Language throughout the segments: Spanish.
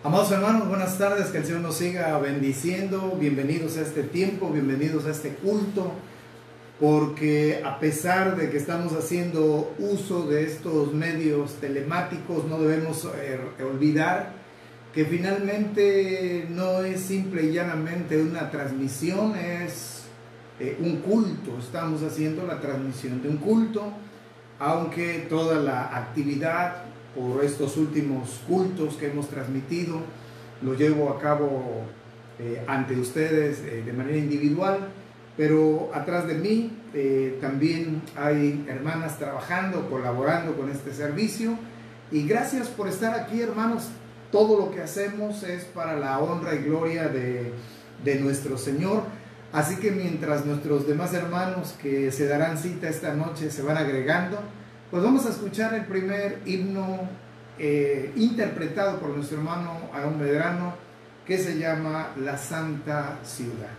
Amados hermanos, buenas tardes, que el Señor nos siga bendiciendo. Bienvenidos a este tiempo, bienvenidos a este culto, porque a pesar de que estamos haciendo uso de estos medios telemáticos, no debemos olvidar que finalmente no es simple y llanamente una transmisión, es un culto. Estamos haciendo la transmisión de un culto, aunque toda la actividad por estos últimos cultos que hemos transmitido lo llevo a cabo ante ustedes de manera individual, pero atrás de mí también hay hermanas trabajando, colaborando con este servicio, y gracias por estar aquí, hermanos. Todo lo que hacemos es para la honra y gloria de nuestro Señor. Así que mientras nuestros demás hermanos que se darán cita esta noche se van agregando, pues vamos a escuchar el primer himno interpretado por nuestro hermano Aarón Medrano, que se llama La Santa Ciudad.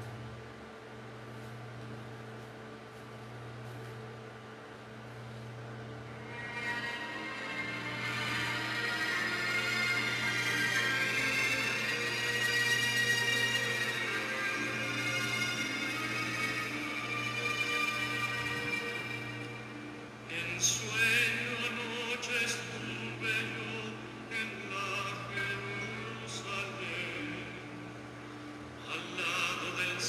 Al lado del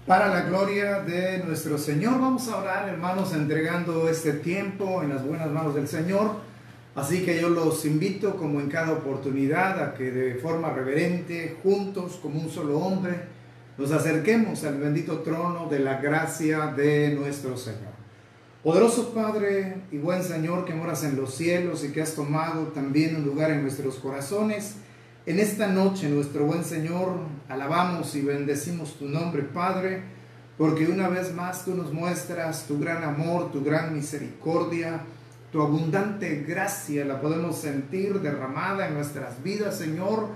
Para la gloria de nuestro Señor, vamos a orar, hermanos, entregando este tiempo en las buenas manos del Señor. Así que yo los invito, como en cada oportunidad, a que de forma reverente, juntos, como un solo hombre, nos acerquemos al bendito trono de la gracia de nuestro Señor. Poderoso Padre y buen Señor, que moras en los cielos y que has tomado también un lugar en nuestros corazones, en esta noche, nuestro buen Señor, alabamos y bendecimos tu nombre, Padre, porque una vez más tú nos muestras tu gran amor, tu gran misericordia, tu abundante gracia, la podemos sentir derramada en nuestras vidas, Señor.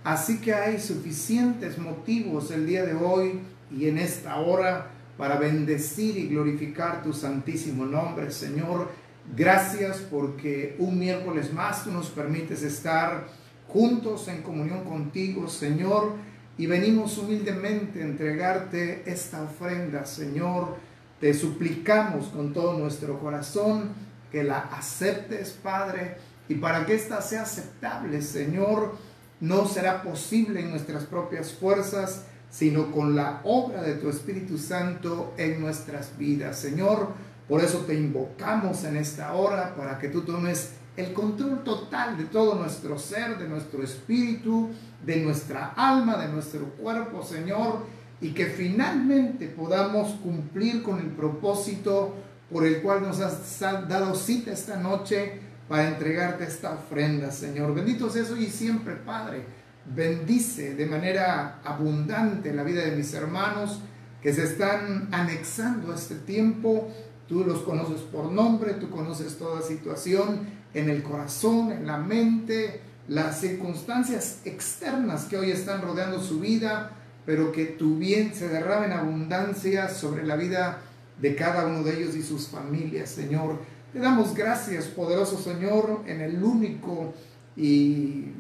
Así que hay suficientes motivos el día de hoy y en esta hora para bendecir y glorificar tu santísimo nombre, Señor. Gracias porque un miércoles más tú nos permites estar juntos en comunión contigo, Señor, y venimos humildemente a entregarte esta ofrenda, Señor. Te suplicamos con todo nuestro corazón que la aceptes, Padre, y para que ésta sea aceptable, Señor, no será posible en nuestras propias fuerzas, sino con la obra de tu Espíritu Santo en nuestras vidas, Señor. Por eso te invocamos en esta hora, para que tú tomes el control total de todo nuestro ser, de nuestro espíritu, de nuestra alma, de nuestro cuerpo, Señor, y que finalmente podamos cumplir con el propósito por el cual nos has dado cita esta noche para entregarte esta ofrenda, Señor. Bendito seas hoy y siempre, Padre. Bendice de manera abundante la vida de mis hermanos que se están anexando a este tiempo. Tú los conoces por nombre, tú conoces toda situación en el corazón, en la mente, las circunstancias externas que hoy están rodeando su vida, pero que tu bien se derrame en abundancia sobre la vida de cada uno de ellos y sus familias, Señor. Te damos gracias, poderoso Señor, en el único y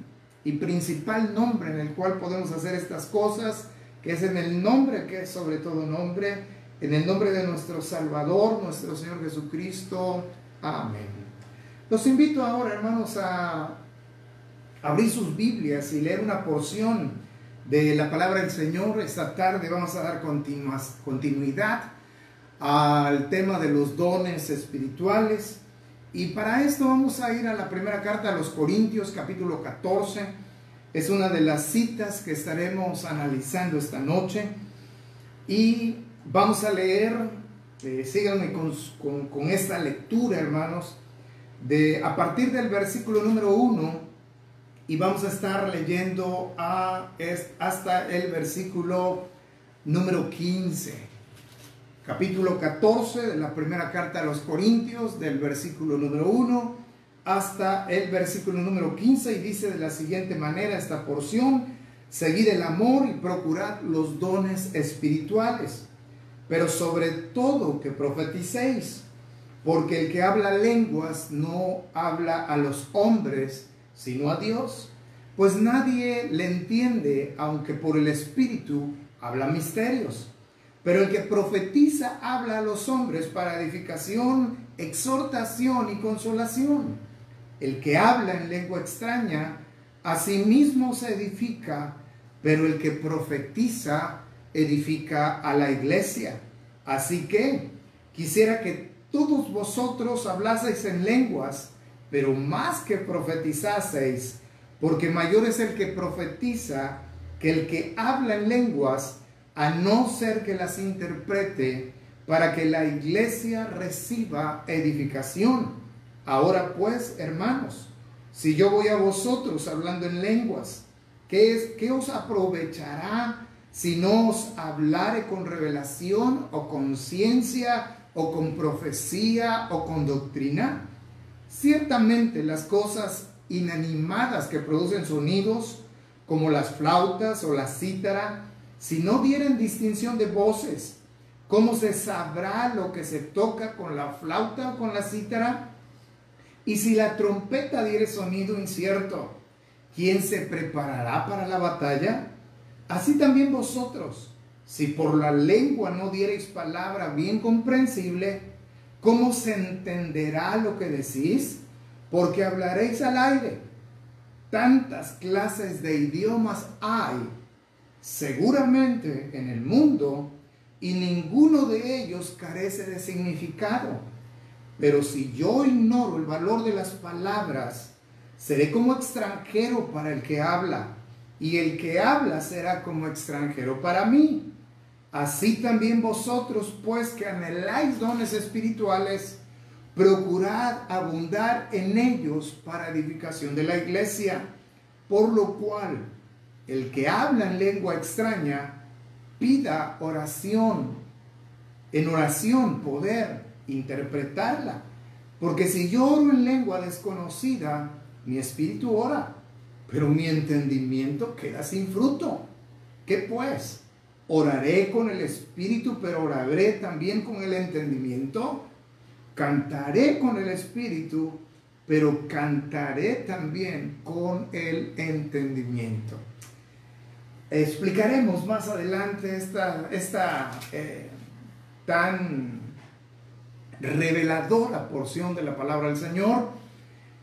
principal nombre en el cual podemos hacer estas cosas, que es en el nombre que es sobre todo nombre, en el nombre de nuestro Salvador, nuestro Señor Jesucristo. Amén. Los invito ahora, hermanos, a abrir sus Biblias y leer una porción de la palabra del Señor. Esta tarde vamos a dar continuidad al tema de los dones espirituales. Y para esto vamos a ir a la primera carta a los Corintios, capítulo 14. Es una de las citas que estaremos analizando esta noche. Y vamos a leer, síganme con esta lectura, hermanos, a partir del versículo número 1, y vamos a estar leyendo hasta el versículo número 15. Capítulo 14 de la primera carta a los Corintios, del versículo número 1 hasta el versículo número 15, y dice de la siguiente manera esta porción: seguid el amor y procurad los dones espirituales, pero sobre todo que profeticéis, porque el que habla lenguas no habla a los hombres, sino a Dios, pues nadie le entiende, aunque por el Espíritu habla misterios. Pero el que profetiza habla a los hombres para edificación, exhortación y consolación. El que habla en lengua extraña, a sí mismo se edifica, pero el que profetiza edifica a la iglesia. Así que quisiera que todos vosotros hablaseis en lenguas, pero más que profetizaseis, porque mayor es el que profetiza que el que habla en lenguas, a no ser que las interprete, para que la iglesia reciba edificación. Ahora pues, hermanos, si yo voy a vosotros hablando en lenguas, ¿qué os aprovechará si no os hablare con revelación o con ciencia o con profecía o con doctrina? Ciertamente las cosas inanimadas que producen sonidos, como las flautas o la cítara, si no dieren distinción de voces, ¿cómo se sabrá lo que se toca con la flauta o con la cítara? Y si la trompeta diere sonido incierto, ¿quién se preparará para la batalla? Así también vosotros, si por la lengua no diereis palabra bien comprensible, ¿cómo se entenderá lo que decís? Porque hablaréis al aire. Tantas clases de idiomas hay seguramente en el mundo, y ninguno de ellos carece de significado. Pero si yo ignoro el valor de las palabras, seré como extranjero para el que habla, y el que habla será como extranjero para mí. Así también vosotros, pues que anheláis dones espirituales, procurad abundar en ellos para edificación de la iglesia. Por lo cual, el que habla en lengua extraña, pida oración, en oración poder interpretarla. Porque si yo oro en lengua desconocida, mi espíritu ora, pero mi entendimiento queda sin fruto. ¿Qué pues? ¿Oraré con el espíritu, pero oraré también con el entendimiento? Cantaré con el espíritu, pero cantaré también con el entendimiento. Explicaremos más adelante esta tan reveladora porción de la palabra del Señor.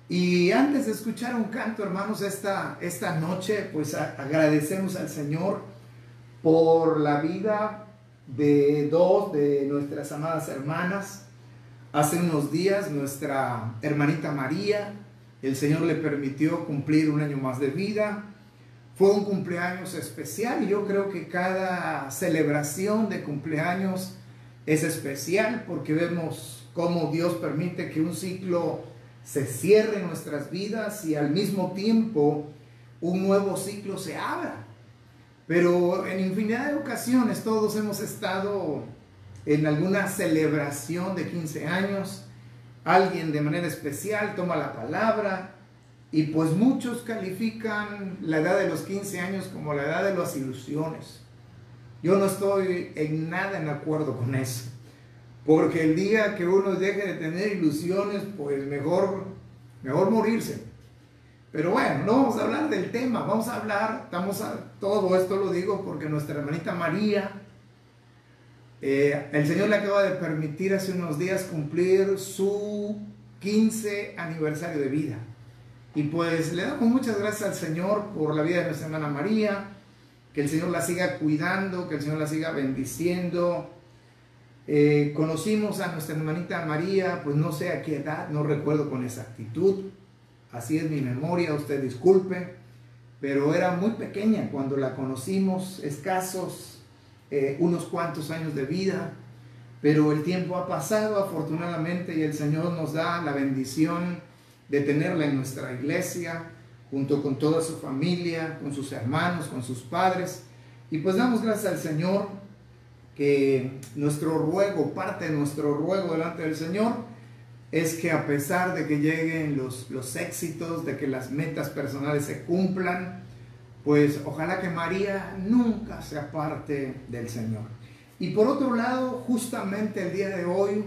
Y antes de escuchar un canto, hermanos, esta noche, pues agradecemos al Señor por la vida de dos de nuestras amadas hermanas. Hace unos días, nuestra hermanita María, el Señor le permitió cumplir un año más de vida. Fue un cumpleaños especial y yo creo que cada celebración de cumpleaños es especial porque vemos cómo Dios permite que un ciclo se cierre en nuestras vidas y al mismo tiempo un nuevo ciclo se abra. Pero en infinidad de ocasiones todos hemos estado en alguna celebración de 15 años, alguien de manera especial toma la palabra y pues muchos califican la edad de los 15 años como la edad de las ilusiones. Yo no estoy en nada en acuerdo con eso, porque el día que uno deje de tener ilusiones, pues mejor morirse. Pero bueno, no vamos a hablar del tema, vamos a hablar, todo esto lo digo porque nuestra hermanita María, el Señor le acaba de permitir hace unos días cumplir su 15 aniversario de vida. Y pues le damos muchas gracias al Señor por la vida de nuestra hermana María, que el Señor la siga cuidando, que el Señor la siga bendiciendo. Conocimos a nuestra hermanita María, pues no sé a qué edad, no recuerdo con exactitud, así es mi memoria, usted disculpe, pero era muy pequeña cuando la conocimos, escasos unos cuantos años de vida, pero el tiempo ha pasado afortunadamente y el Señor nos da la bendición de tenerla en nuestra iglesia, junto con toda su familia, con sus hermanos, con sus padres, y pues damos gracias al Señor que parte de nuestro ruego delante del Señor es que a pesar de que lleguen los éxitos, de que las metas personales se cumplan, pues ojalá que María nunca se aparte del Señor. Y por otro lado, justamente el día de hoy,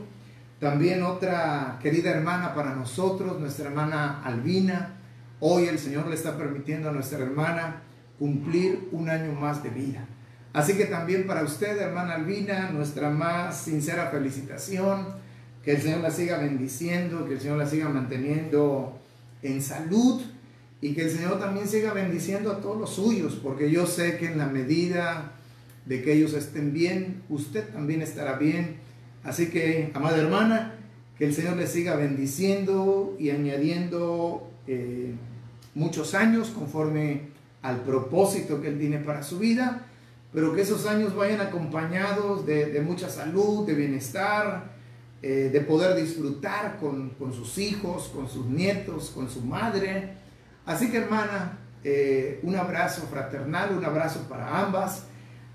también otra querida hermana para nosotros, nuestra hermana Albina. Hoy el Señor le está permitiendo a nuestra hermana cumplir un año más de vida. Así que también para usted, hermana Albina, nuestra más sincera felicitación. Que el Señor la siga bendiciendo, que el Señor la siga manteniendo en salud y que el Señor también siga bendiciendo a todos los suyos, porque yo sé que en la medida de que ellos estén bien, usted también estará bien. Así que, amada hermana, que el Señor le siga bendiciendo y añadiendo muchos años conforme al propósito que Él tiene para su vida, pero que esos años vayan acompañados de mucha salud, de bienestar, de poder disfrutar con sus hijos, con sus nietos, con su madre. Así que, hermana, un abrazo fraternal, un abrazo para ambas,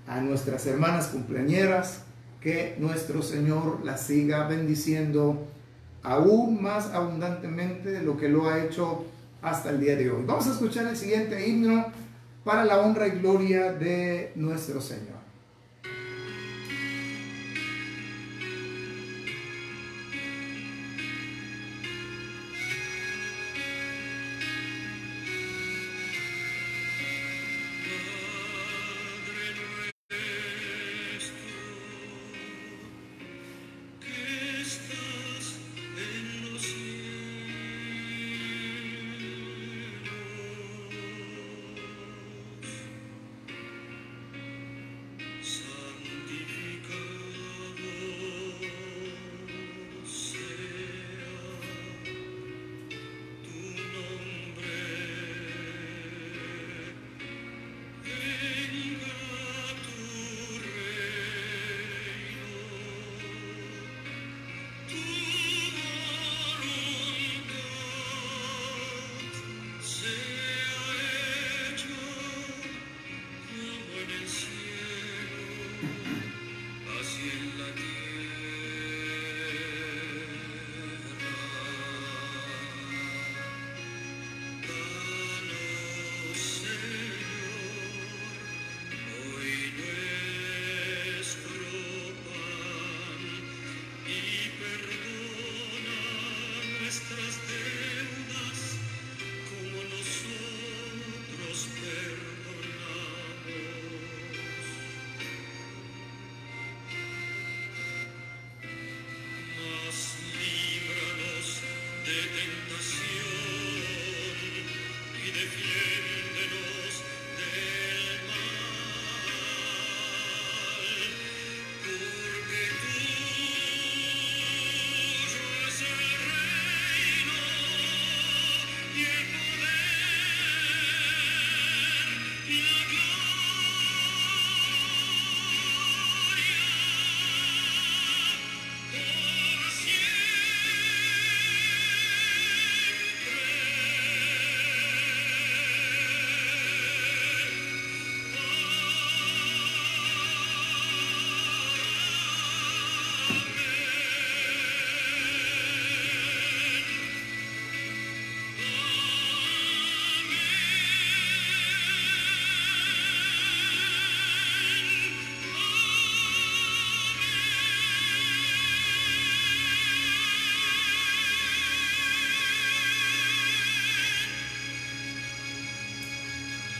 a nuestras hermanas cumpleañeras, que nuestro Señor las siga bendiciendo aún más abundantemente de lo que lo ha hecho hasta el día de hoy. Vamos a escuchar el siguiente himno para la honra y gloria de nuestro Señor.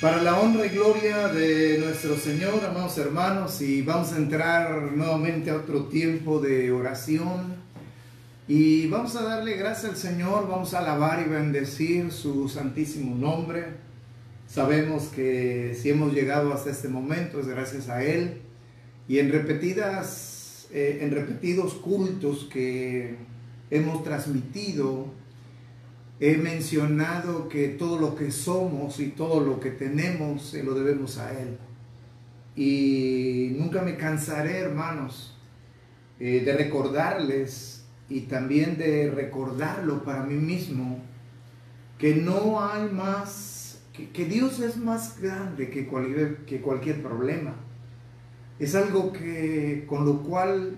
Para la honra y gloria de nuestro Señor, amados hermanos, y vamos a entrar nuevamente a otro tiempo de oración y vamos a darle gracias al Señor, vamos a alabar y bendecir su santísimo nombre. Sabemos que si hemos llegado hasta este momento es gracias a Él, y en repetidos cultos que hemos transmitido, he mencionado que todo lo que somos y todo lo que tenemos se lo debemos a Él. Y nunca me cansaré, hermanos, de recordarles y también de recordarlo para mí mismo, que no hay más, que Dios es más grande que cualquier problema. Es algo con lo cual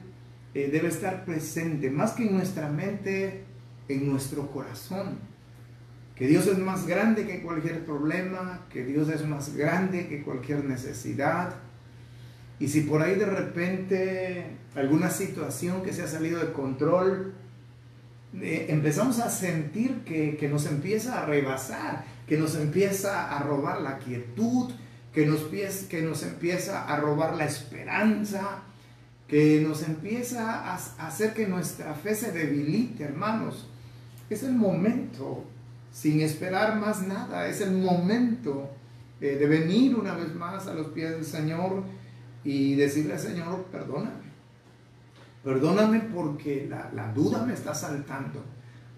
debe estar presente, más que en nuestra mente, en nuestro corazón. Que Dios es más grande que cualquier problema, que Dios es más grande que cualquier necesidad. Y si por ahí de repente alguna situación que se ha salido de control, empezamos a sentir que nos empieza a rebasar, que nos empieza a robar la quietud, que nos empieza a robar la esperanza, que nos empieza a hacer que nuestra fe se debilite, hermanos. Es el momento, sin esperar más nada, es el momento de venir una vez más a los pies del Señor y decirle al Señor, perdóname. Perdóname porque la duda me está asaltando,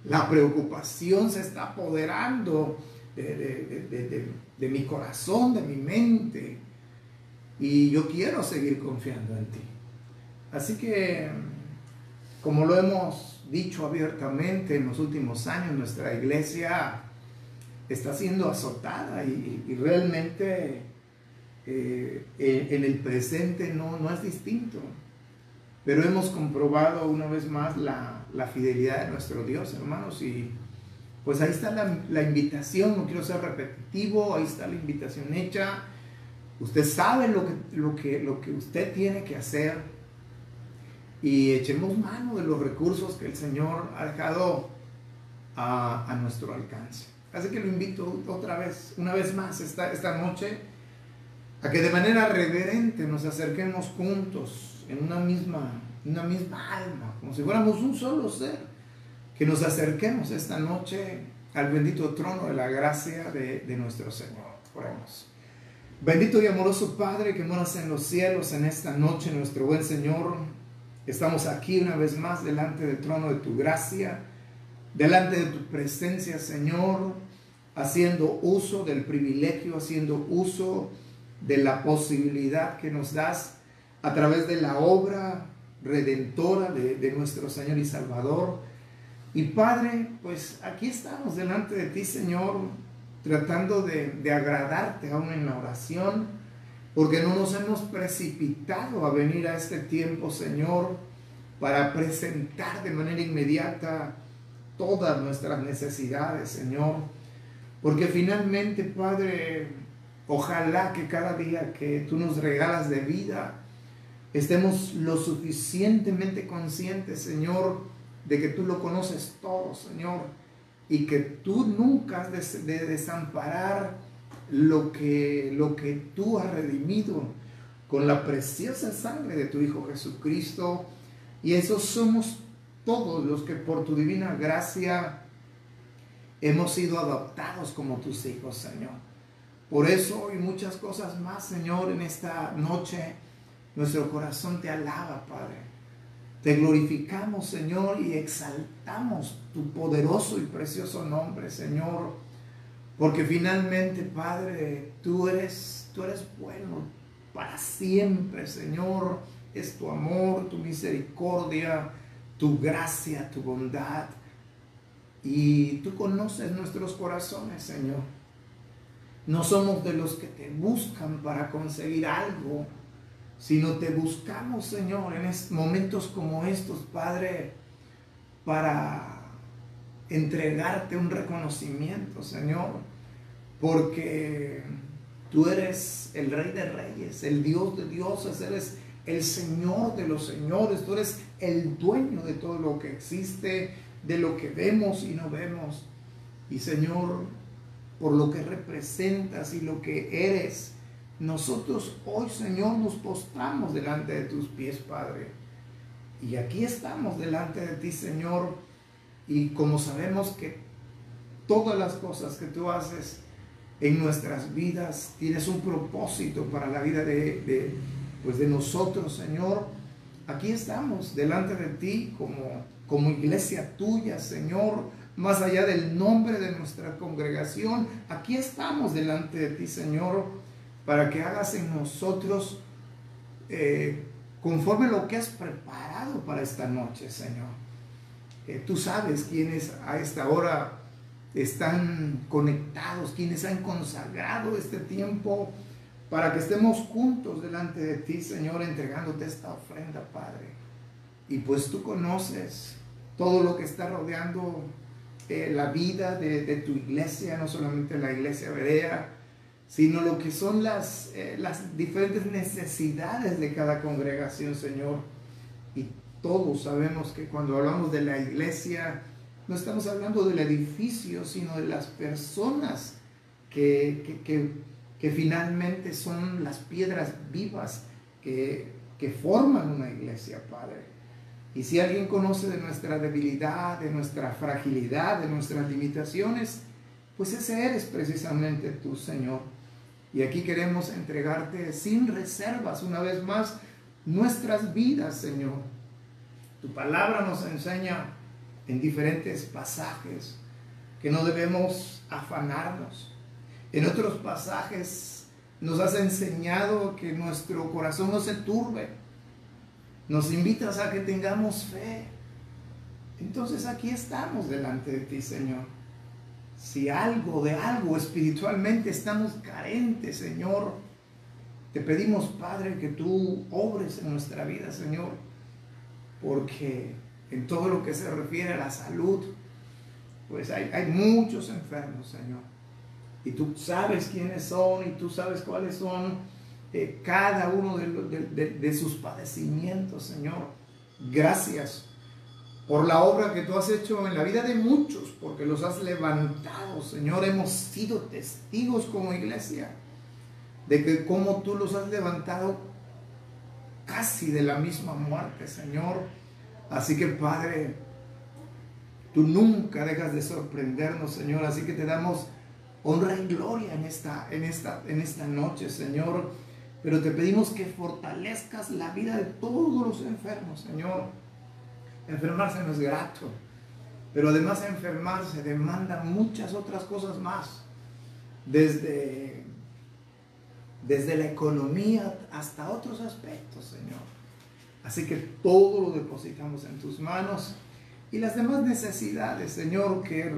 la preocupación se está apoderando de mi corazón, de mi mente, y yo quiero seguir confiando en ti. Así que, como lo hemos dicho abiertamente en los últimos años, nuestra iglesia está siendo azotada y realmente en el presente no es distinto. Pero hemos comprobado una vez más la fidelidad de nuestro Dios, hermanos, y pues ahí está la invitación. No quiero ser repetitivo, ahí está la invitación hecha. Usted sabe lo que usted tiene que hacer, y echemos mano de los recursos que el Señor ha dejado a nuestro alcance. Así que lo invito otra vez, una vez más esta noche, a que de manera reverente nos acerquemos juntos en una misma alma, como si fuéramos un solo ser, que nos acerquemos esta noche al bendito trono de la gracia de nuestro Señor. Oremos. Bendito y amoroso Padre que moras en los cielos, en esta noche, nuestro buen Señor, estamos aquí una vez más delante del trono de tu gracia, delante de tu presencia, Señor, haciendo uso del privilegio, haciendo uso de la posibilidad que nos das a través de la obra redentora de nuestro Señor y Salvador. Y Padre, pues aquí estamos delante de ti, Señor, tratando de agradarte aún en la oración, porque no nos hemos precipitado a venir a este tiempo, Señor, para presentar de manera inmediata todas nuestras necesidades, Señor. Porque finalmente, Padre, ojalá que cada día que tú nos regalas de vida, estemos lo suficientemente conscientes, Señor, de que tú lo conoces todo, Señor, y que tú nunca has de desamparar lo que tú has redimido con la preciosa sangre de tu Hijo Jesucristo. Y esos somos todos los que por tu divina gracia hemos sido adoptados como tus hijos, Señor. Por eso y muchas cosas más, Señor, en esta noche nuestro corazón te alaba, Padre. Te glorificamos, Señor, y exaltamos tu poderoso y precioso nombre, Señor. Porque finalmente, Padre, tú eres bueno para siempre, Señor. Es tu amor, tu misericordia, tu gracia, tu bondad. Y tú conoces nuestros corazones, Señor. No somos de los que te buscan para conseguir algo, sino te buscamos, Señor, en momentos como estos, Padre, para entregarte un reconocimiento, Señor, porque tú eres el Rey de Reyes, el Dios de dioses, eres el Señor de los señores, tú eres el dueño de todo lo que existe, de lo que vemos y no vemos. Y Señor, por lo que representas y lo que eres. Nosotros hoy, Señor, nos postramos delante de tus pies, Padre. Y aquí estamos delante de ti, Señor. Y como sabemos que todas las cosas que tú haces en nuestras vidas, tienes un propósito para la vida de nosotros, Señor. Aquí estamos delante de ti como iglesia tuya, Señor. Más allá del nombre de nuestra congregación, aquí estamos delante de ti, Señor, para que hagas en nosotros conforme lo que has preparado para esta noche, Señor. Tú sabes quiénes a esta hora están conectados, quienes han consagrado este tiempo para que estemos juntos delante de ti, Señor, entregándote esta ofrenda, Padre. Y pues tú conoces todo lo que está rodeando la vida de tu iglesia, no solamente la iglesia Berea, sino lo que son las diferentes necesidades de cada congregación, Señor. Y todos sabemos que cuando hablamos de la iglesia, no estamos hablando del edificio, sino de las personas que finalmente son las piedras vivas que forman una iglesia, Padre. Y si alguien conoce de nuestra debilidad, de nuestra fragilidad, de nuestras limitaciones, pues ese eres precisamente tú, Señor. Y aquí queremos entregarte sin reservas una vez más nuestras vidas, Señor. Tu palabra nos enseña en diferentes pasajes que no debemos afanarnos. En otros pasajes nos has enseñado que nuestro corazón no se turbe. Nos invitas a que tengamos fe. Entonces aquí estamos delante de ti, Señor. Si de algo espiritualmente estamos carentes, Señor, te pedimos, Padre, que tú obres en nuestra vida, Señor, porque en todo lo que se refiere a la salud, pues hay muchos enfermos, Señor. Y tú sabes quiénes son y tú sabes cuáles son cada uno de sus padecimientos, Señor. Gracias por la obra que tú has hecho en la vida de muchos, porque los has levantado, Señor. Hemos sido testigos como iglesia de que como tú los has levantado casi de la misma muerte, Señor. Así que, Padre, tú nunca dejas de sorprendernos, Señor. Así que te damos honra y gloria en esta noche, Señor. Pero te pedimos que fortalezcas la vida de todos los enfermos, Señor. Enfermarse no es grato, pero además de enfermarse demanda muchas otras cosas más. Desde la economía hasta otros aspectos, Señor. Así que todo lo depositamos en tus manos. Y las demás necesidades, Señor, que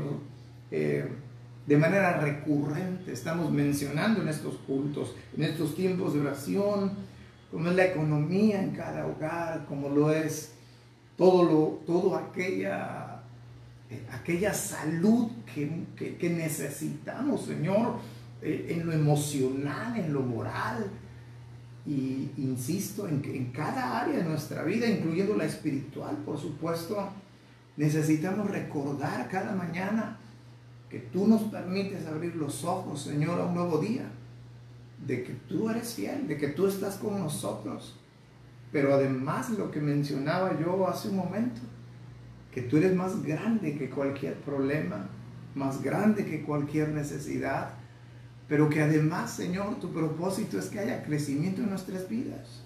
de manera recurrente estamos mencionando en estos cultos, en estos tiempos de oración, como es la economía en cada hogar, como lo es todo aquella salud que necesitamos, Señor, en lo emocional, en lo moral, y insisto, en cada área de nuestra vida, incluyendo la espiritual, por supuesto. Necesitamos recordar cada mañana que tú nos permites abrir los ojos, Señor, a un nuevo día, de que tú eres fiel, de que tú estás con nosotros. Pero además lo que mencionaba yo hace un momento, que tú eres más grande que cualquier problema, más grande que cualquier necesidad, pero que además, Señor, tu propósito es que haya crecimiento en nuestras vidas.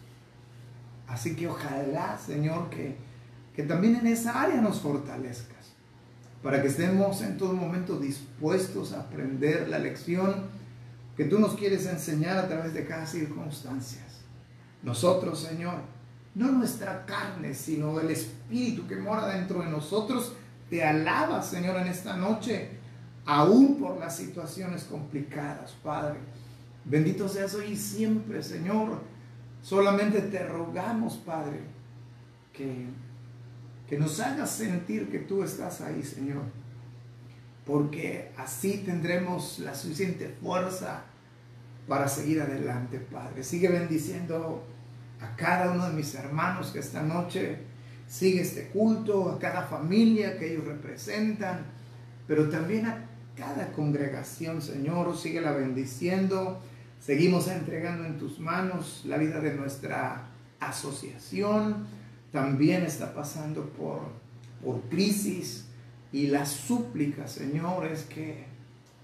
Así que ojalá, Señor, que también en esa área nos fortalezcas, para que estemos en todo momento dispuestos a aprender la lección que tú nos quieres enseñar a través de cada circunstancia. Nosotros, Señor, no nuestra carne, sino el Espíritu que mora dentro de nosotros, te alaba, Señor, en esta noche, aún por las situaciones complicadas, Padre. Bendito seas hoy y siempre, Señor. Solamente te rogamos, Padre, que nos hagas sentir que tú estás ahí, Señor, porque así tendremos la suficiente fuerza para seguir adelante, Padre. Sigue bendiciendo a cada uno de mis hermanos que esta noche sigue este culto, a cada familia que ellos representan, pero también a cada congregación, Señor, síguela bendiciendo. Seguimos entregando en tus manos la vida de nuestra asociación. También está pasando por crisis, y la súplica, Señor, es que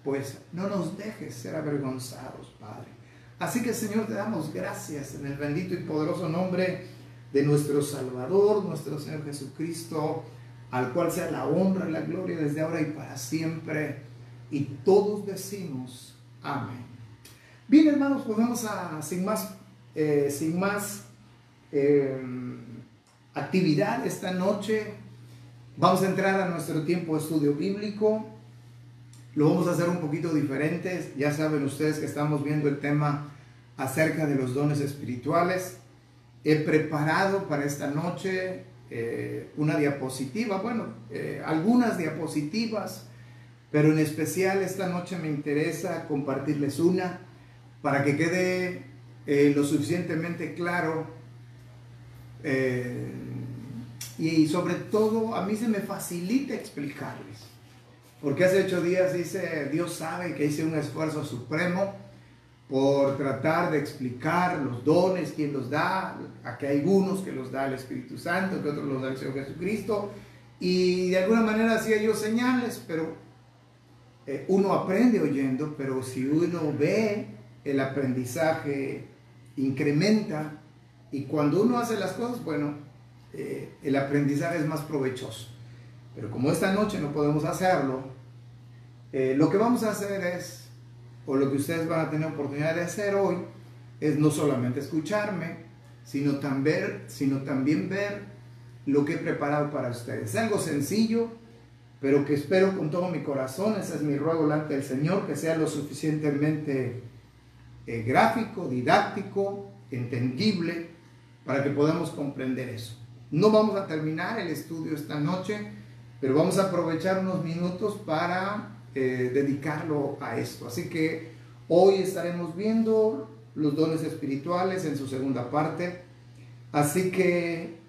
pues no nos dejes ser avergonzados, Padre. Así que, Señor, te damos gracias en el bendito y poderoso nombre de nuestro Salvador, nuestro Señor Jesucristo, al cual sea la honra y la gloria desde ahora y para siempre. Y todos decimos amén. Bien, hermanos, pues vamos a, sin más actividad esta noche, vamos a entrar a nuestro tiempo de estudio bíblico. Lo vamos a hacer un poquito diferente. Ya saben ustedes que estamos viendo el tema acerca de los dones espirituales. He preparado para esta noche una diapositiva, algunas diapositivas, pero en especial esta noche me interesa compartirles una para que quede lo suficientemente claro, y sobre todo a mí se me facilita explicarles, porque hace 8 días Dios sabe que hice un esfuerzo supremo por tratar de explicar los dones, quién los da. Aquí hay algunos que los da el Espíritu Santo, que otros los da el Señor Jesucristo, y de alguna manera hacía yo señales, pero uno aprende oyendo, pero si uno ve, el aprendizaje incrementa, y cuando uno hace las cosas, el aprendizaje es más provechoso. Pero como esta noche no podemos hacerlo, lo que vamos a hacer es, o lo que ustedes van a tener oportunidad de hacer hoy, es no solamente escucharme, sino también ver lo que he preparado para ustedes. Es algo sencillo, pero que espero con todo mi corazón, ese es mi ruego delante del Señor, que sea lo suficientemente gráfico, didáctico, entendible, para que podamos comprender eso. No vamos a terminar el estudio esta noche, pero vamos a aprovechar unos minutos para dedicarlo a esto. Así que hoy estaremos viendo los dones espirituales en su segunda parte. Así que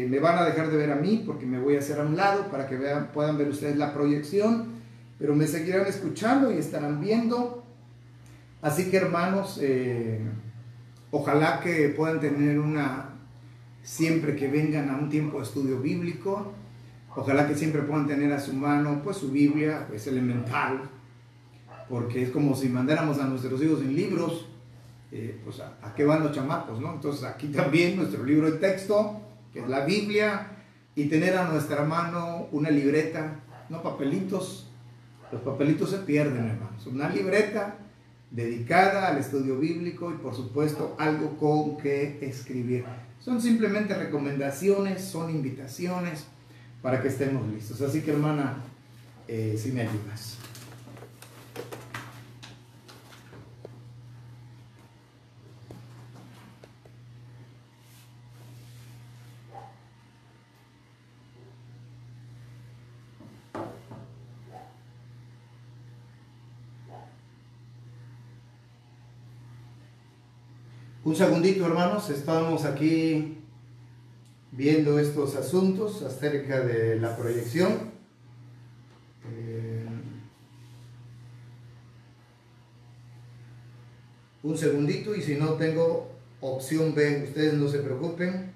me van a dejar de ver a mí porque me voy a hacer a un lado para que puedan ver ustedes la proyección, pero me seguirán escuchando y estarán viendo. Así que, hermanos, ojalá que puedan tener siempre que vengan a un tiempo de estudio bíblico, ojalá que siempre puedan tener a su mano pues su Biblia. Es elemental, porque es como si mandáramos a nuestros hijos sin libros, pues ¿a qué van los chamacos, no? Entonces aquí también nuestro libro de texto, que es la Biblia, y tener a nuestra mano una libreta, no papelitos. Los papelitos se pierden, hermanos. Una libreta dedicada al estudio bíblico y por supuesto algo con que escribir. Son simplemente recomendaciones, son invitaciones para que estemos listos. Así que, hermana, si me ayudas. Un segundito, hermanos, estamos aquí viendo estos asuntos acerca de la proyección. Un segundito, y si no tengo opción B, ustedes no se preocupen,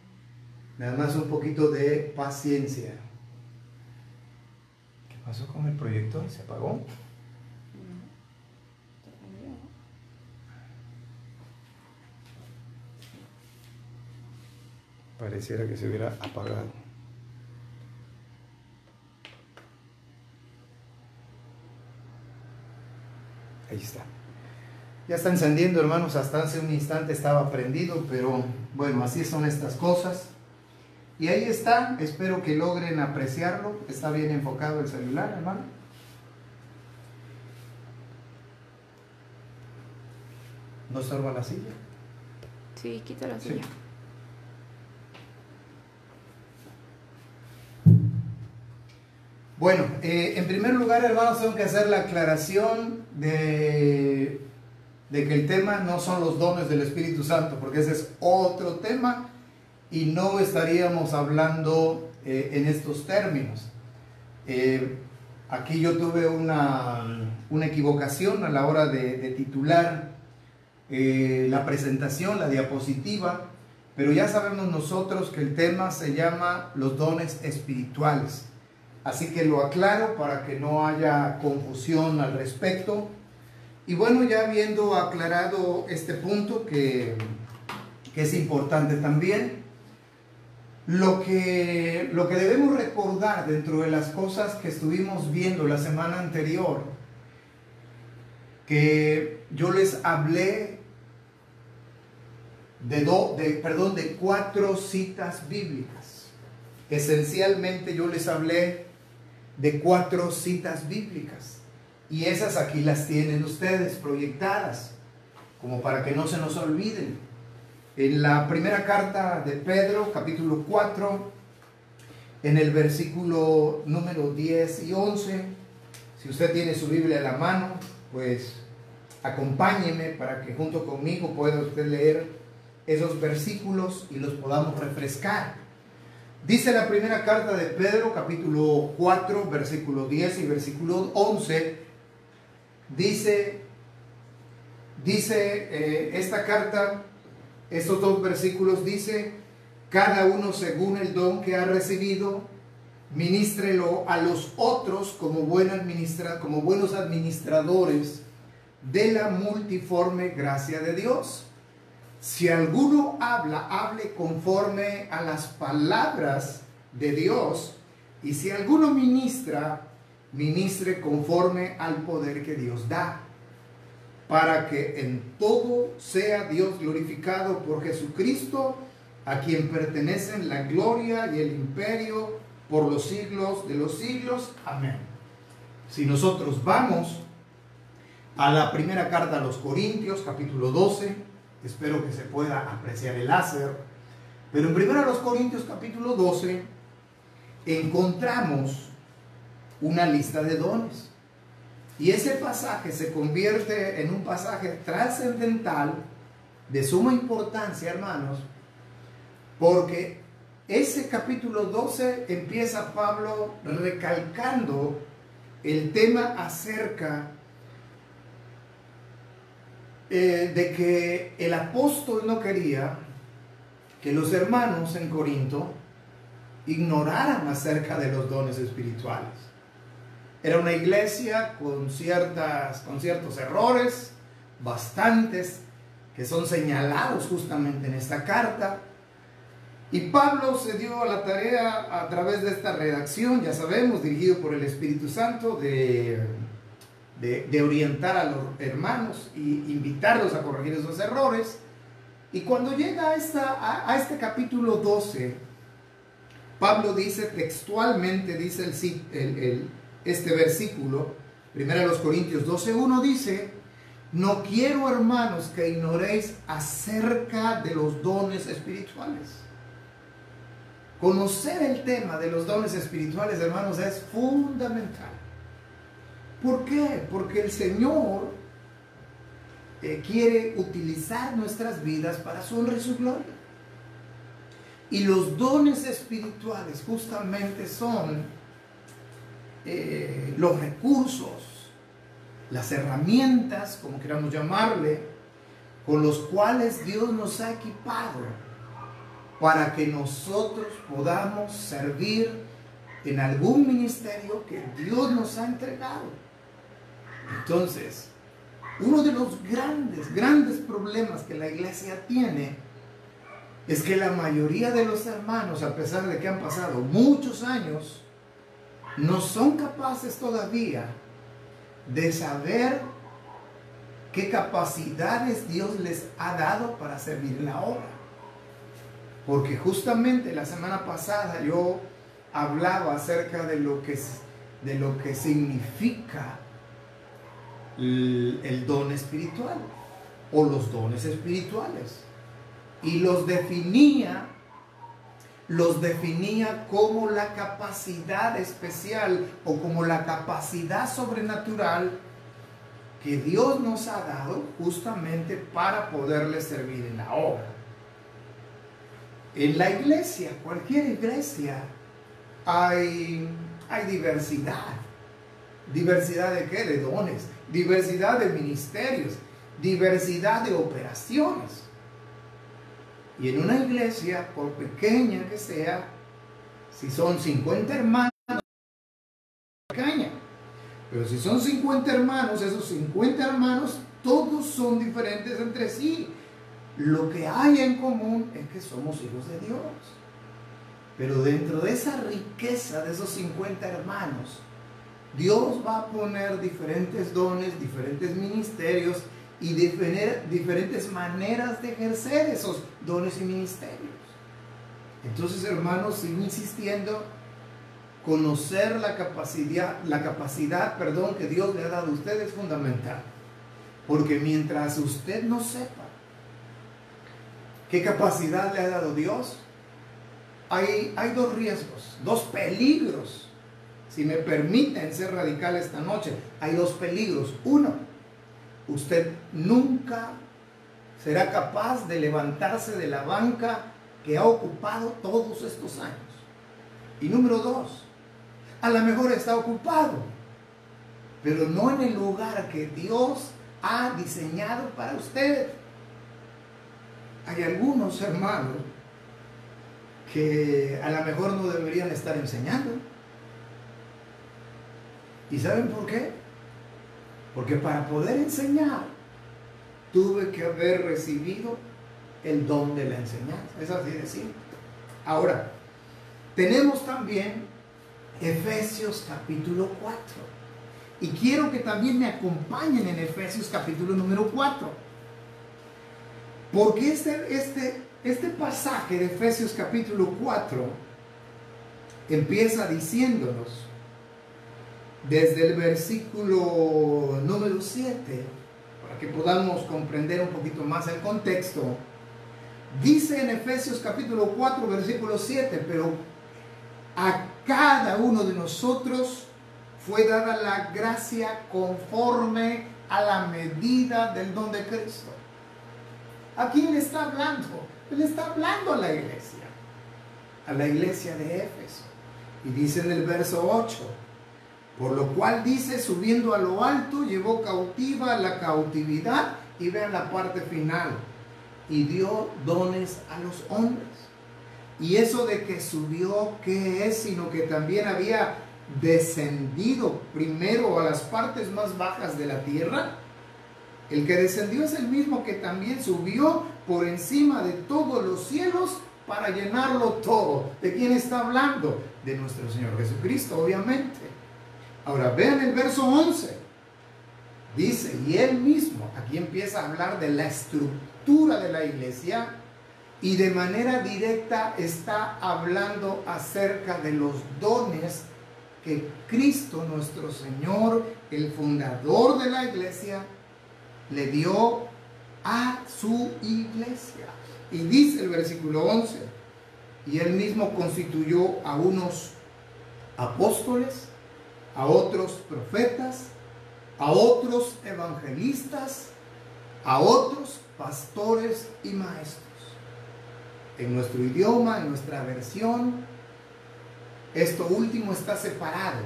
nada más un poquito de paciencia. ¿Qué pasó con el proyector? ¿Se apagó? Pareciera que se hubiera apagado. Ahí está. Ya está encendiendo, hermanos. Hasta hace un instante estaba prendido, pero bueno, así son estas cosas. Y ahí está. Espero que logren apreciarlo. Está bien enfocado el celular, hermano. ¿No estorba la silla? Sí, quita la silla. Sí. Bueno, en primer lugar, hermanos, tengo que hacer la aclaración de que el tema no son los dones del Espíritu Santo, porque ese es otro tema y no estaríamos hablando en estos términos. Aquí yo tuve una equivocación a la hora de titular la presentación, la diapositiva, pero ya sabemos nosotros que el tema se llama los dones espirituales. Así que lo aclaro para que no haya confusión al respecto. Y bueno, ya habiendo aclarado este punto que es importante también, lo que debemos recordar dentro de las cosas que estuvimos viendo la semana anterior, que yo les hablé de 4 citas bíblicas. Esencialmente yo les hablé de 4 citas bíblicas. Y esas aquí las tienen ustedes proyectadas, como para que no se nos olviden. En la primera carta de Pedro, capítulo 4, en el versículo número 10 y 11, si usted tiene su Biblia a la mano, pues acompáñeme para que junto conmigo pueda usted leer esos versículos y los podamos refrescar. Dice la primera carta de Pedro, capítulo 4, versículo 10 y versículo 11, dice esta carta, estos 2 versículos dice: cada uno según el don que ha recibido, ministrelo a los otros como buenos administradores de la multiforme gracia de Dios. Si alguno habla, hable conforme a las palabras de Dios, y si alguno ministra, ministre conforme al poder que Dios da, para que en todo sea Dios glorificado por Jesucristo, a quien pertenecen la gloria y el imperio por los siglos de los siglos. Amén. Si nosotros vamos a la primera carta a los Corintios, capítulo 12, espero que se pueda apreciar el láser, pero en primera a los Corintios, capítulo 12, encontramos una lista de dones. Y ese pasaje se convierte en un pasaje trascendental de suma importancia, hermanos, porque ese capítulo 12 empieza Pablo recalcando el tema acerca de que el apóstol no quería que los hermanos en Corinto ignoraran acerca de los dones espirituales. Era una iglesia con ciertos errores, bastantes, que son señalados justamente en esta carta. Y Pablo se dio a la tarea a través de esta redacción, ya sabemos, dirigido por el Espíritu Santo, de orientar a los hermanos e invitarlos a corregir esos errores. Y cuando llega a este capítulo 12, Pablo dice textualmente, dice este versículo, 1 Corintios 12:1 dice: no quiero, hermanos, que ignoréis acerca de los dones espirituales. Conocer el tema de los dones espirituales, hermanos, es fundamental. ¿Por qué? Porque el Señor quiere utilizar nuestras vidas para su honra y su gloria. Y los dones espirituales justamente son los recursos, las herramientas, como queramos llamarle, con los cuales Dios nos ha equipado para que nosotros podamos servir en algún ministerio que Dios nos ha entregado. Entonces, uno de los grandes problemas que la iglesia tiene es que la mayoría de los hermanos, a pesar de que han pasado muchos años, no son capaces todavía de saber qué capacidades Dios les ha dado para servir en la obra. Porque justamente la semana pasada yo hablaba acerca de lo que significa el don espiritual o los dones espirituales, y los definía como la capacidad especial o como la capacidad sobrenatural que Dios nos ha dado justamente para poderle servir en la obra. En la iglesia, cualquier iglesia, hay diversidad. ¿Diversidad de qué? De dones, diversidad de ministerios, diversidad de operaciones. Y en una iglesia, por pequeña que sea, si son 50 hermanos, pequeña. Pero si son 50 hermanos, esos 50 hermanos, todos son diferentes entre sí. Lo que hay en común es que somos hijos de Dios. Pero dentro de esa riqueza de esos 50 hermanos, Dios va a poner diferentes dones, diferentes ministerios y diferentes maneras de ejercer esos dones y ministerios. Entonces, hermanos, sigo insistiendo, conocer la capacidad, que Dios le ha dado a usted es fundamental. Porque mientras usted no sepa qué capacidad le ha dado Dios, hay dos riesgos, dos peligros. Si me permiten ser radical esta noche, hay dos peligros. Uno, usted nunca será capaz de levantarse de la banca que ha ocupado todos estos años. Y número dos, a lo mejor está ocupado, pero no en el lugar que Dios ha diseñado para usted. Hay algunos hermanos que a lo mejor no deberían estar enseñando. ¿Y saben por qué? Porque para poder enseñar tuve que haber recibido el don de la enseñanza. Es así de simple. Ahora, tenemos también Efesios capítulo 4. Y quiero que también me acompañen en Efesios capítulo número 4. Porque este pasaje de Efesios capítulo 4 empieza diciéndonos, desde el versículo número 7, para que podamos comprender un poquito más el contexto, dice en Efesios capítulo 4, versículo 7, pero a cada uno de nosotros fue dada la gracia conforme a la medida del don de Cristo. ¿A quién le está hablando? Le está hablando a la iglesia de Éfeso. Y dice en el verso 8, por lo cual dice, subiendo a lo alto, llevó cautiva la cautividad, y vean la parte final, y dio dones a los hombres. Y eso de que subió, ¿qué es? Sino que también había descendido primero a las partes más bajas de la tierra. El que descendió es el mismo que también subió por encima de todos los cielos para llenarlo todo. ¿De quién está hablando? De nuestro Señor Jesucristo, obviamente. Ahora vean el verso 11. Dice, y él mismo, aquí empieza a hablar de la estructura de la iglesia, y de manera directa está hablando acerca de los dones que Cristo, nuestro Señor, el fundador de la iglesia, le dio a su iglesia. Y dice el versículo 11, y él mismo constituyó a unos apóstoles, a otros profetas, a otros evangelistas, a otros pastores y maestros. En nuestro idioma, en nuestra versión, esto último está separado,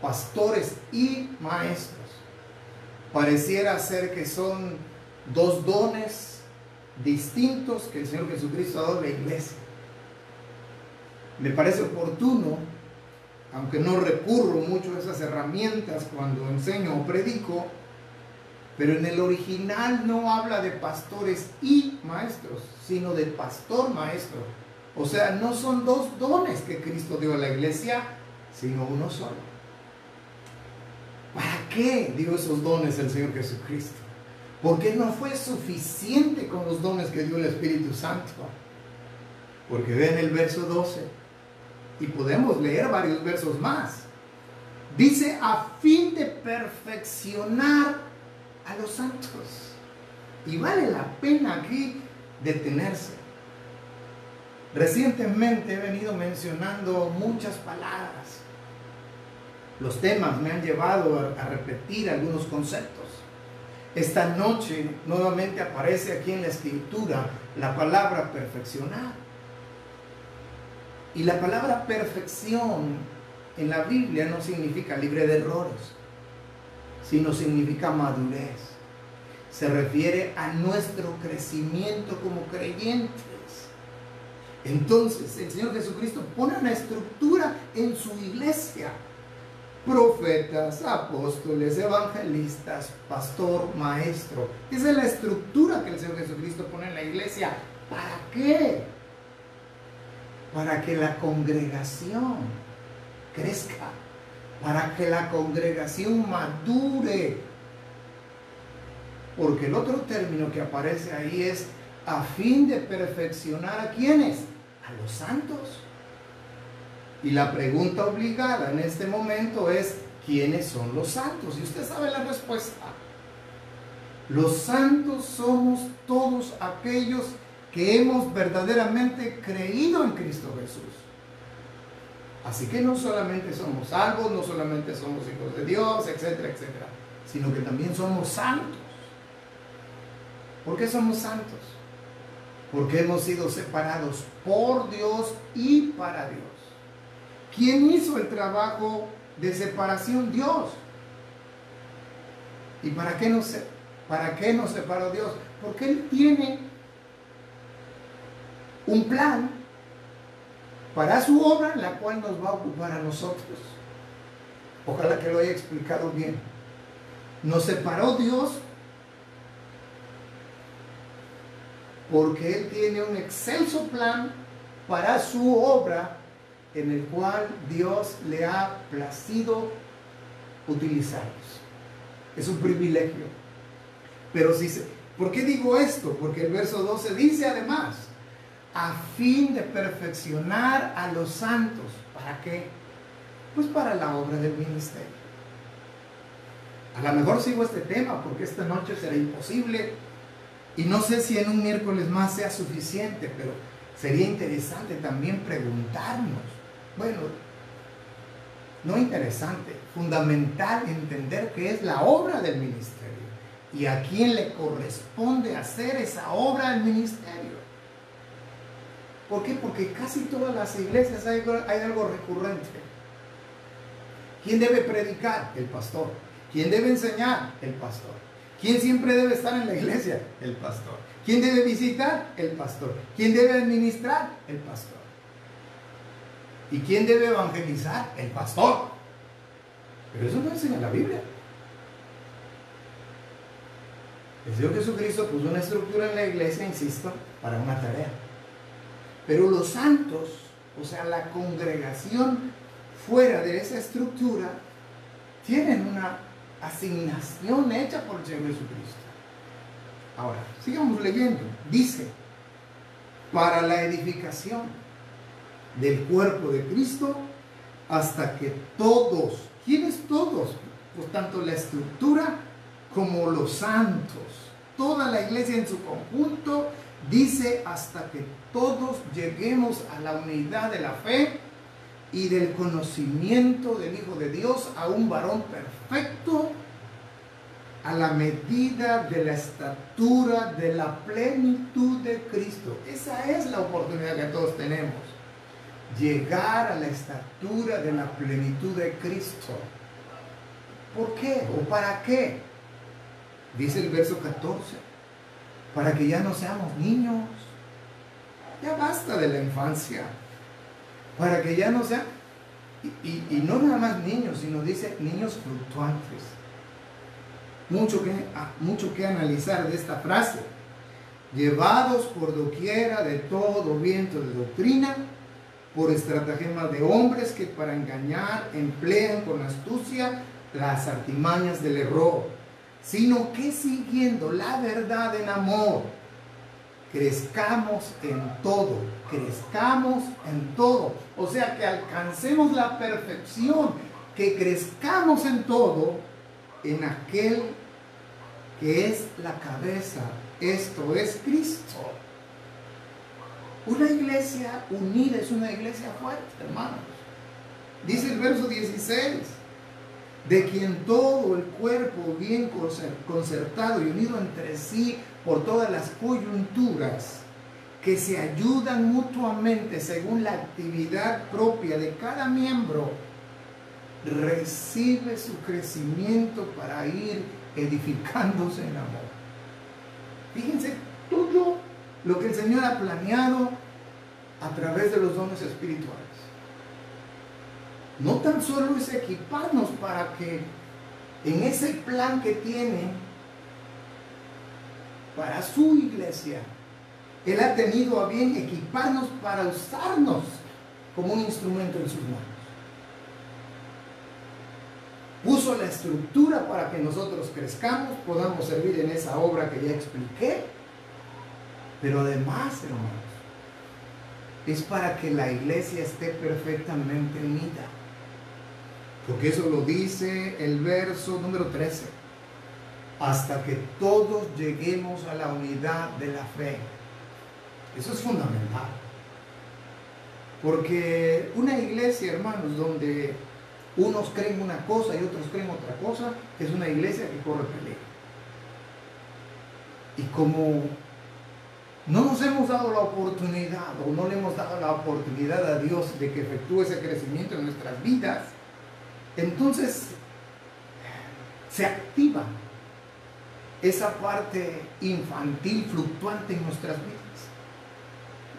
pastores y maestros. Pareciera ser que son dos dones distintos que el Señor Jesucristo ha dado a la iglesia. Me parece oportuno, aunque no recurro mucho a esas herramientas cuando enseño o predico, pero en el original no habla de pastores y maestros, sino de pastor maestro. O sea, no son dos dones que Cristo dio a la iglesia, sino uno solo. ¿Para qué dio esos dones el Señor Jesucristo? Porque no fue suficiente con los dones que dio el Espíritu Santo. Porque ven el verso 12, y podemos leer varios versos más. Dice, a fin de perfeccionar a los santos. Y vale la pena aquí detenerse. Recientemente he venido mencionando muchas palabras. Los temas me han llevado a repetir algunos conceptos. Esta noche nuevamente aparece aquí en la escritura la palabra perfeccionar. Y la palabra perfección en la Biblia no significa libre de errores. sino significa madurez. Se refiere a nuestro crecimiento como creyentes. Entonces, el Señor Jesucristo pone una estructura en su iglesia. Profetas, apóstoles, evangelistas, pastor, maestro. Esa es la estructura que el Señor Jesucristo pone en la iglesia. ¿Para qué? Para que la congregación crezca, para que la congregación madure. Porque el otro término que aparece ahí es a fin de perfeccionar ¿a quiénes? A los santos. Y la pregunta obligada en este momento es ¿quiénes son los santos? Y usted sabe la respuesta. Los santos somos todos aquellos que hemos verdaderamente creído en Cristo Jesús. Así que no solamente somos salvos, no solamente somos hijos de Dios, etcétera, etcétera, sino que también somos santos. ¿Por qué somos santos? Porque hemos sido separados por Dios y para Dios. ¿Quién hizo el trabajo de separación? Dios. ¿Y para qué nos separó Dios? Porque Él tiene un plan para su obra, la cual nos va a ocupar a nosotros. Ojalá que lo haya explicado bien. Nos separó Dios porque Él tiene un excelso plan para su obra, en el cual Dios le ha placido utilizarlos. Es un privilegio. Pero ¿por qué digo esto? Porque el verso 12 dice además, a fin de perfeccionar a los santos. ¿Para qué? Pues para la obra del ministerio. A lo mejor sigo este tema porque esta noche será imposible y no sé si en un miércoles más sea suficiente, pero sería interesante también preguntarnos. Bueno, no interesante, fundamental entender qué es la obra del ministerio y a quién le corresponde hacer esa obra del ministerio. ¿Por qué? Porque casi todas las iglesias hay algo recurrente. ¿Quién debe predicar? El pastor. ¿Quién debe enseñar? El pastor. ¿Quién siempre debe estar en la iglesia? El pastor. ¿Quién debe visitar? El pastor. ¿Quién debe administrar? El pastor. ¿Y quién debe evangelizar? El pastor. Pero eso no enseña la Biblia. El Señor Jesucristo puso una estructura en la iglesia, insisto, para una tarea. Pero los santos, o sea, la congregación fuera de esa estructura, tienen una asignación hecha por el Señor Jesucristo. Ahora, sigamos leyendo. Dice, para la edificación del cuerpo de Cristo, hasta que todos, ¿quiénes todos? Pues tanto la estructura como los santos, toda la iglesia en su conjunto, dice hasta que todos lleguemos a la unidad de la fe y del conocimiento del Hijo de Dios, a un varón perfecto, a la medida de la estatura de la plenitud de Cristo. Esa es la oportunidad que todos tenemos. Llegar a la estatura de la plenitud de Cristo. ¿Por qué? ¿O para qué? Dice el verso 14. Para que ya no seamos niños. Ya basta de la infancia. Para que ya no sean, y no nada más niños, sino dice niños fluctuantes. Mucho que analizar de esta frase. Llevados por doquiera de todo viento de doctrina, por estratagemas de hombres que para engañar emplean con astucia las artimañas del error, sino que siguiendo la verdad en amor, crezcamos en todo, o sea, que alcancemos la perfección, que crezcamos en todo, en aquel que es la cabeza, esto es Cristo. Una iglesia unida es una iglesia fuerte, hermanos. Dice el verso 16, de quien todo el cuerpo bien concertado y unido entre sí por todas las coyunturas, que se ayudan mutuamente según la actividad propia de cada miembro, recibe su crecimiento para ir edificándose en amor. Fíjense todo lo que el Señor ha planeado a través de los dones espirituales. No tan solo es equiparnos para que en ese plan que tiene para su iglesia, Él ha tenido a bien equiparnos para usarnos como un instrumento en sus manos. Puso la estructura para que nosotros crezcamos, podamos servir en esa obra que ya expliqué, pero además, hermanos, es para que la iglesia esté perfectamente unida. Porque eso lo dice el verso número 13. Hasta que todos lleguemos a la unidad de la fe. Eso es fundamental. Porque una iglesia, hermanos, donde unos creen una cosa y otros creen otra cosa, es una iglesia que corre peligro. Y como no nos hemos dado la oportunidad, o no le hemos dado la oportunidad a Dios de que efectúe ese crecimiento en nuestras vidas, entonces se activa esa parte infantil fluctuante en nuestras vidas.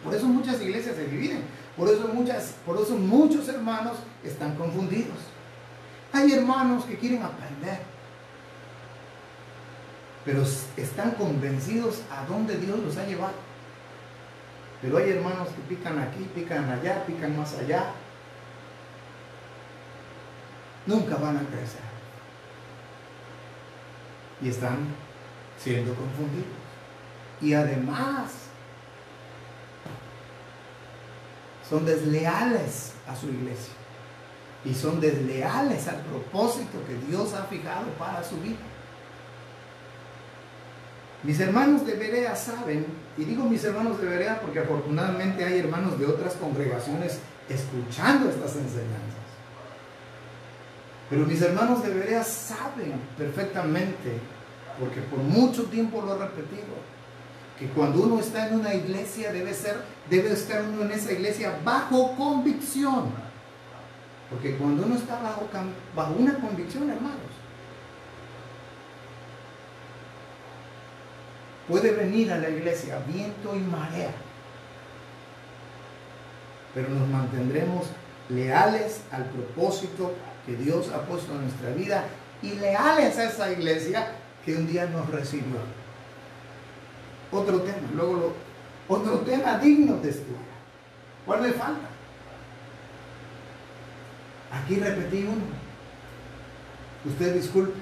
Por eso muchas iglesias se dividen, por eso muchos hermanos están confundidos. Hay hermanos que quieren aprender, pero están convencidos a dónde Dios los ha llevado. Pero hay hermanos que pican aquí, pican allá, pican más allá. Nunca van a crecer. Y están siendo confundidos. Y además, son desleales a su iglesia. Y son desleales al propósito que Dios ha fijado para su vida. Mis hermanos de Berea saben, y digo mis hermanos de Berea porque afortunadamente hay hermanos de otras congregaciones escuchando estas enseñanzas. Pero mis hermanos de Berea saben perfectamente, porque por mucho tiempo lo he repetido, que cuando uno está en una iglesia debe estar uno en esa iglesia bajo convicción. Porque cuando uno está bajo una convicción, hermanos, puede venir a la iglesia viento y marea, pero nos mantendremos leales al propósito que Dios ha puesto en nuestra vida y leales a esa iglesia que un día nos recibió. Otro tema, otro tema digno de estudio. ¿Cuál me falta? Aquí repetí uno. Usted disculpe.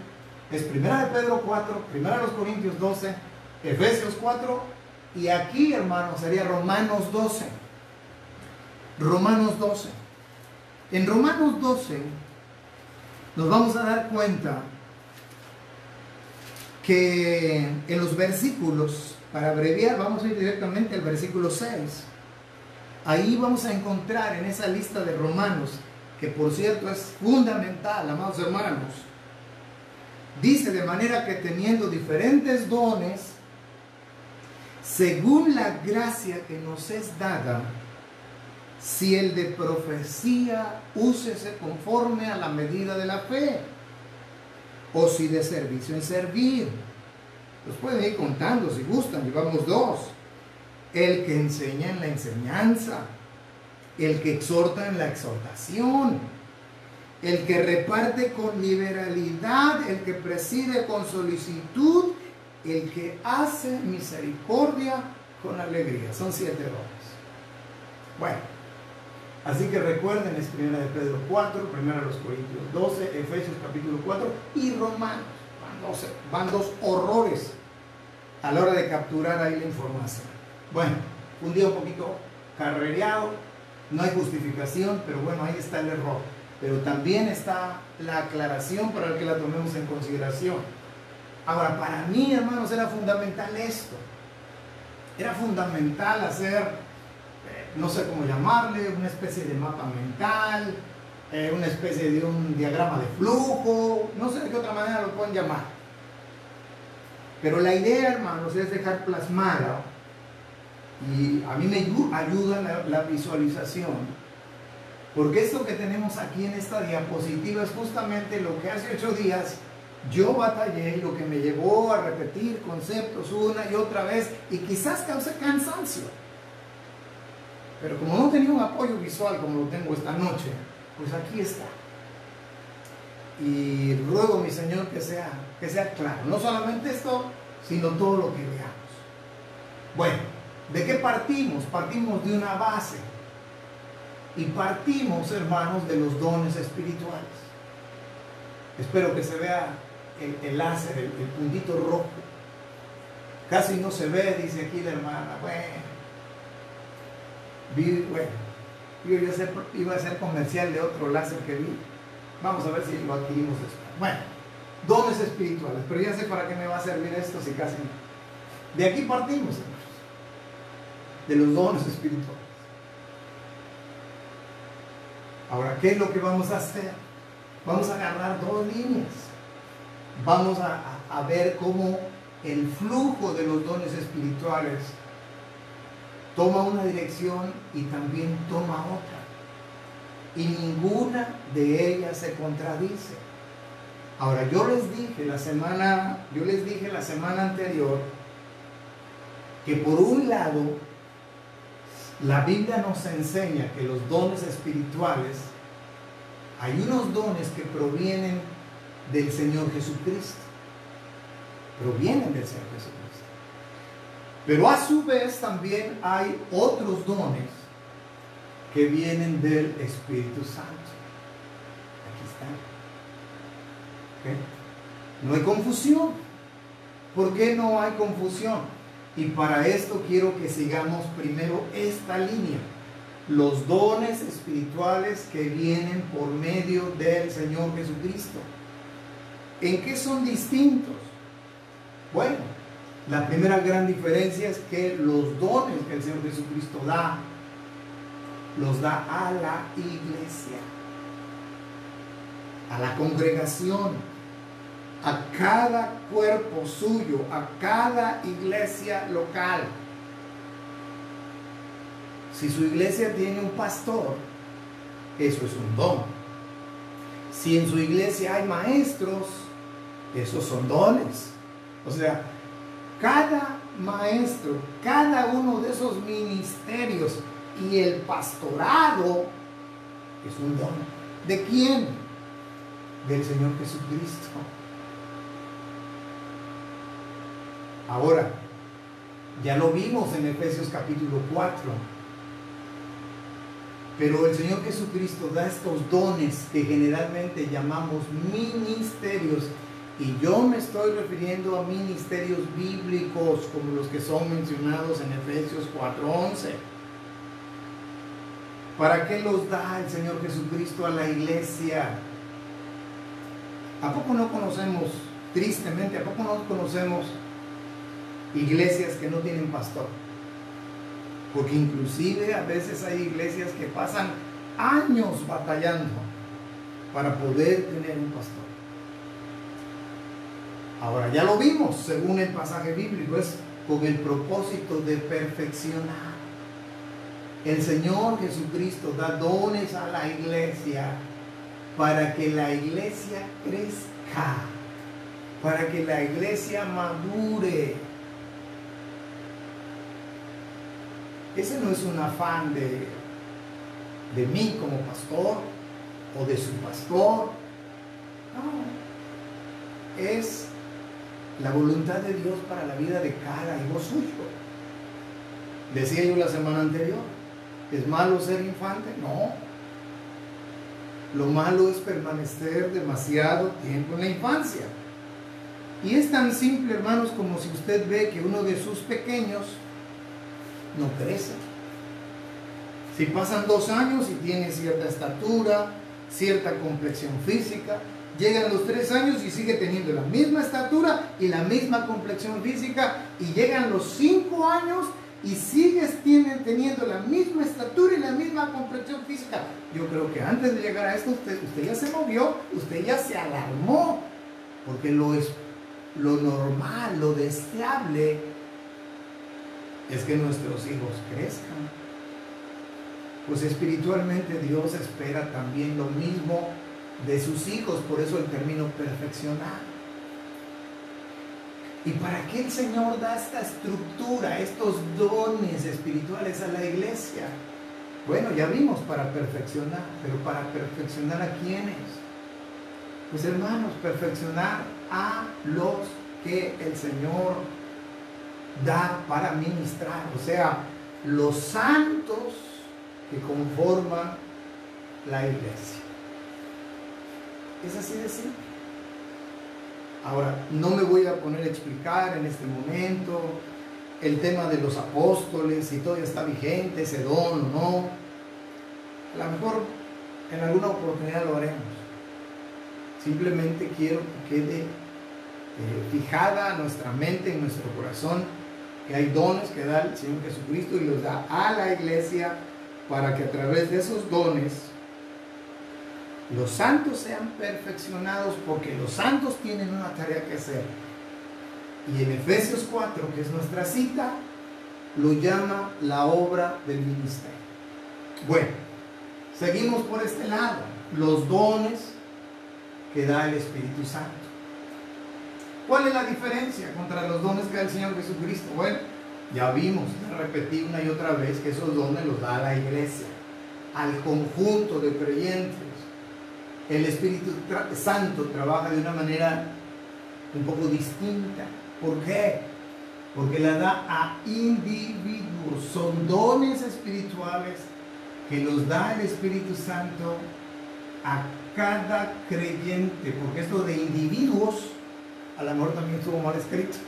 Es 1 de Pedro 4, 1 de los Corintios 12, Efesios 4 y aquí, hermanos, sería Romanos 12. Romanos 12. En Romanos 12 nos vamos a dar cuenta que en los versículos, para abreviar, vamos a ir directamente al versículo 6. Ahí vamos a encontrar en esa lista de Romanos, que por cierto es fundamental, amados hermanos, dice de manera que teniendo diferentes dones, según la gracia que nos es dada, si el de profecía, úsese conforme a la medida de la fe, o si de servicio en servir. Los pueden ir contando si gustan, llevamos 2. El que enseña en la enseñanza, el que exhorta en la exhortación, el que reparte con liberalidad, el que preside con solicitud, el que hace misericordia con alegría. Son 7 dones. Bueno, así que recuerden, es 1 de Pedro 4, 1 de los Corintios 12, Efesios capítulo 4 y Romanos. Van dos horrores a la hora de capturar ahí la información. Bueno, un día un poquito carrereado, no hay justificación, pero bueno, ahí está el error. Pero también está la aclaración para que la tomemos en consideración. Ahora, para mí, hermanos, era fundamental esto. Era fundamental hacer, no sé cómo llamarle, una especie de mapa mental, una especie de un diagrama de flujo, no sé de qué otra manera lo pueden llamar. Pero la idea, hermanos, es dejar plasmada, y a mí me ayuda la visualización, Porque esto que tenemos aquí en esta diapositiva es justamente lo que hace 8 días yo batallé y lo que me llevó a repetir conceptos una y otra vez y quizás cause cansancio. Pero como no tenía un apoyo visual como lo tengo esta noche, pues aquí está. Y ruego, mi Señor, que sea claro. No solamente esto, sino todo lo que veamos. Bueno, ¿de qué partimos? Partimos de una base. Y partimos, hermanos, de los dones espirituales. Espero que se vea el láser, el puntito rojo. Casi no se ve, dice aquí la hermana. Bueno, yo iba a hacer comercial de otro láser que vi. Vamos a ver si lo adquirimos después. Bueno, dones espirituales. Pero ya sé para qué me va a servir esto si casi no. De aquí partimos, hermanos. De los dones espirituales. Ahora, ¿qué es lo que vamos a hacer? Vamos a agarrar 2 líneas. Vamos a ver cómo el flujo de los dones espirituales toma una dirección y también toma otra. Y ninguna de ellas se contradice. Ahora, yo les dije la semana anterior que por un lado la Biblia nos enseña que los dones espirituales, hay unos dones que provienen del Señor Jesucristo. Provienen del Señor Jesucristo. Pero a su vez también hay otros dones que vienen del Espíritu Santo. Aquí está. ¿Okay? No hay confusión. ¿Por qué no hay confusión? Y para esto quiero que sigamos primero esta línea. Los dones espirituales que vienen por medio del Señor Jesucristo. ¿En qué son distintos? Bueno, la primera gran diferencia es que los dones que el Señor Jesucristo da, los da a la iglesia, a la congregación, a cada cuerpo suyo, a cada iglesia local. Si su iglesia tiene un pastor, eso es un don. Si en su iglesia hay maestros, esos son dones. O sea, cada maestro, cada uno de esos ministerios y el pastorado es un don. ¿De quién? Del Señor Jesucristo. Ahora, ya lo vimos en Efesios capítulo 4. Pero el Señor Jesucristo da estos dones que generalmente llamamos ministerios. Y yo me estoy refiriendo a ministerios bíblicos como los que son mencionados en Efesios 4:11. ¿Para qué los da el Señor Jesucristo a la iglesia? ¿A poco no conocemos, tristemente, a poco no conocemos iglesias que no tienen pastor? Porque inclusive a veces hay iglesias que pasan años batallando para poder tener un pastor. Ahora, ya lo vimos, según el pasaje bíblico, es con el propósito de perfeccionar. El Señor Jesucristo da dones a la iglesia para que la iglesia crezca, para que la iglesia madure. Ese no es un afán de mí como pastor o de su pastor. No, es la voluntad de Dios para la vida de cada hijo suyo. Decía yo la semana anterior, ¿es malo ser infante? No. Lo malo es permanecer demasiado tiempo en la infancia. Y es tan simple, hermanos, como si usted ve que uno de sus pequeños no crece. Si pasan 2 años y tiene cierta estatura, cierta complexión física, llegan los 3 años y sigue teniendo la misma estatura y la misma complexión física, y llegan los 5 años y sigues teniendo la misma estatura y la misma complexión física. Yo creo que antes de llegar a esto, usted ya se movió, usted ya se alarmó, porque lo normal, lo deseable es que nuestros hijos crezcan. pues espiritualmente Dios espera también lo mismo de sus hijos, por eso el término perfeccionar. ¿Y para qué el Señor da esta estructura, estos dones espirituales a la iglesia? Bueno, ya vimos, para perfeccionar, pero ¿para perfeccionar a quiénes? Pues hermanos, perfeccionar a los que el Señor da para ministrar, o sea, los santos que conforman la iglesia. Es así de simple. Ahora, no me voy a poner a explicar en este momento el tema de los apóstoles, si todavía está vigente ese don o no. A lo mejor en alguna oportunidad lo haremos. Simplemente quiero que quede fijada nuestra mente, en nuestro corazón, que hay dones que da el Señor Jesucristo y los da a la iglesia para que a través de esos dones los santos sean perfeccionados, porque los santos tienen una tarea que hacer. Y en Efesios 4, que es nuestra cita, lo llama la obra del ministerio. Bueno, seguimos por este lado, los dones que da el Espíritu Santo. ¿Cuál es la diferencia contra los dones que da el Señor Jesucristo? Bueno, ya vimos, ya repetí una y otra vez que esos dones los da a la iglesia, al conjunto de creyentes. El Espíritu Santo trabaja de una manera un poco distinta. ¿Por qué? Porque la da a individuos. Son dones espirituales que los da el Espíritu Santo a cada creyente. Porque esto de individuos, a lo mejor también estuvo mal escrito.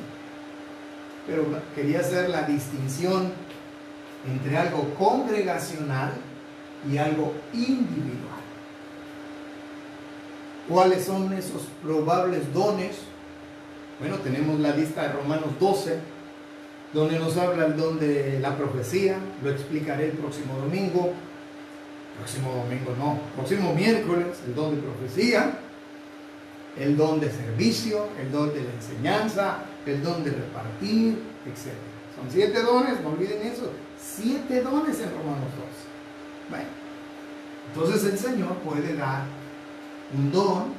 Pero quería hacer la distinción entre algo congregacional y algo individual. ¿Cuáles son esos probables dones? Bueno, tenemos la lista de Romanos 12, donde nos habla el don de la profecía. Lo explicaré el próximo domingo. Próximo miércoles, el don de profecía, el don de servicio, el don de la enseñanza, el don de repartir, etc. Son 7 dones, no olviden eso. 7 dones en Romanos 12. Bueno, entonces el Señor puede dar un don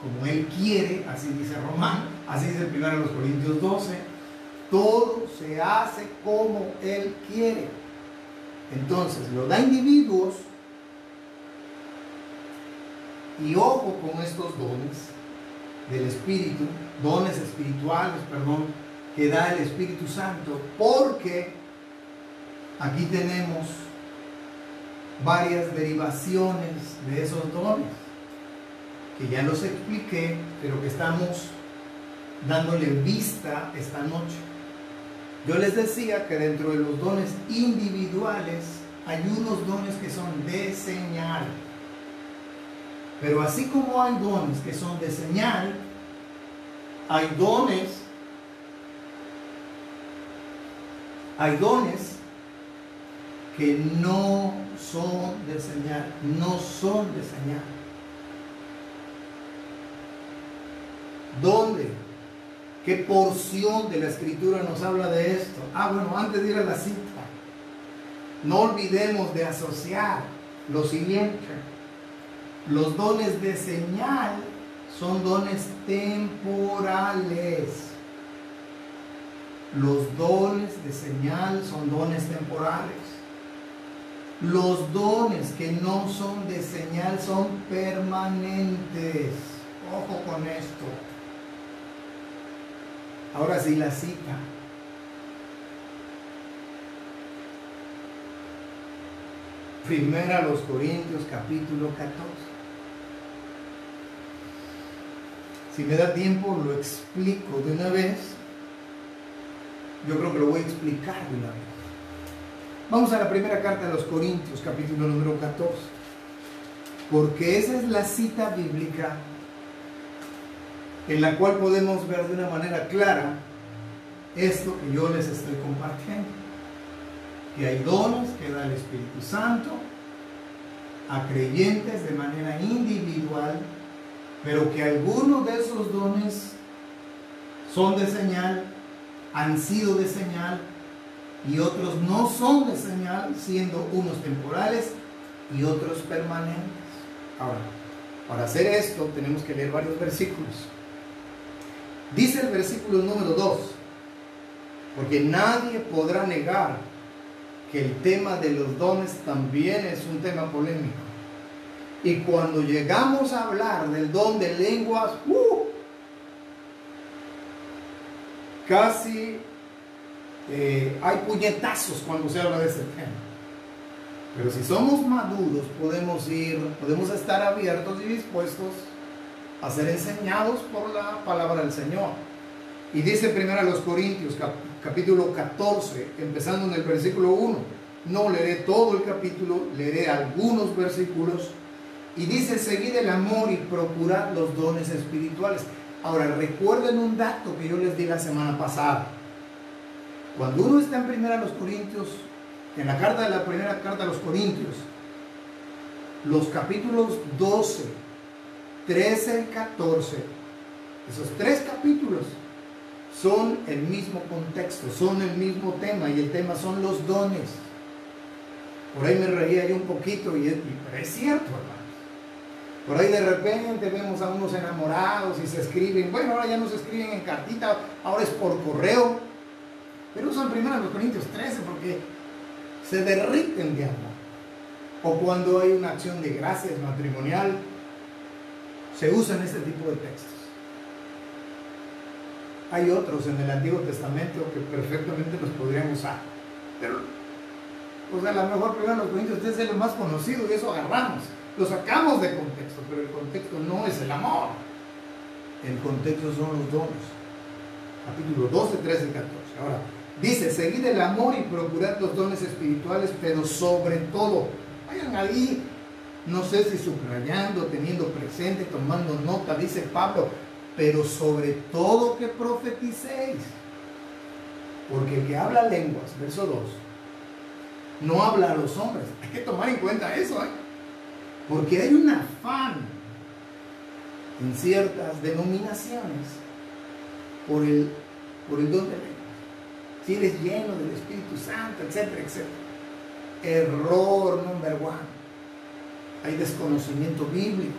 como Él quiere, así dice Román, así dice el 1 Corintios 12. Todo se hace como Él quiere. Entonces lo da a individuos, y ojo con estos dones del Espíritu, dones espirituales, que da el Espíritu Santo, porque aquí tenemos varias derivaciones de esos dones, que ya los expliqué, pero que estamos dándole vista esta noche. Yo les decía que dentro de los dones individuales hay unos dones que son de señal. Pero así como hay dones que son de señal, hay dones que no son de señal, ¿Dónde? ¿Qué porción de la Escritura nos habla de esto? Bueno, antes de ir a la cita, no olvidemos de asociar lo siguiente. Los dones de señal son dones temporales. Los dones de señal son dones temporales. Los dones que no son de señal son permanentes. Ojo con esto. Ahora sí, la cita. Primera a los Corintios, capítulo 14. Si me da tiempo, lo explico de una vez. Yo creo que lo voy a explicar de una vez. Vamos a la primera carta de los Corintios, capítulo número 14. Porque esa es la cita bíblica en la cual podemos ver de una manera clara esto que yo les estoy compartiendo. Que hay dones que da el Espíritu Santo a creyentes de manera individual, pero que algunos de esos dones son de señal, han sido de señal, y otros no son de señal, siendo unos temporales y otros permanentes. Ahora, para hacer esto tenemos que leer varios versículos. Dice el versículo número 2, porque nadie podrá negar que el tema de los dones también es un tema polémico. Y cuando llegamos a hablar del don de lenguas, casi hay puñetazos cuando se habla de ese tema. Pero si somos maduros, podemos estar abiertos y dispuestos a ser enseñados por la palabra del Señor. Y dice primero a los Corintios, capítulo 14, empezando en el versículo 1. No leeré todo el capítulo, leeré algunos versículos. Y dice: seguid el amor y procurad los dones espirituales. Ahora, recuerden un dato que yo les di la semana pasada. Cuando uno está en primera a los Corintios, en la primera carta a los Corintios, los capítulos 12, 13 y 14, esos tres capítulos son el mismo contexto, son el mismo tema, y el tema son los dones. Por ahí me reía yo un poquito, pero es cierto, hermanos. Por ahí de repente vemos a unos enamorados y se escriben, bueno, ahora ya no se escriben en cartita, ahora es por correo, pero usan primero los Corintios 13 porque se derriten de amor. O cuando hay una acción de gracias matrimonial, se usan este tipo de textos. Hay otros en el Antiguo Testamento que perfectamente los podrían usar, pero pues a lo mejor primero los Corintios 13 es lo más conocido y eso agarramos, lo sacamos de contexto, pero el contexto no es el amor, el contexto son los dones. Capítulo 12, 13 y 14. Ahora dice: seguid el amor y procurad los dones espirituales, pero sobre todo, vayan ahí, no sé si subrayando, teniendo presente, tomando nota, dice Pablo, pero sobre todo que profeticéis, porque el que habla lenguas, verso 2, no habla a los hombres. Hay que tomar en cuenta eso, porque hay un afán en ciertas denominaciones por el don de lenguas. Si eres lleno del Espíritu Santo, etcétera, etcétera. Error number one. Hay desconocimiento bíblico,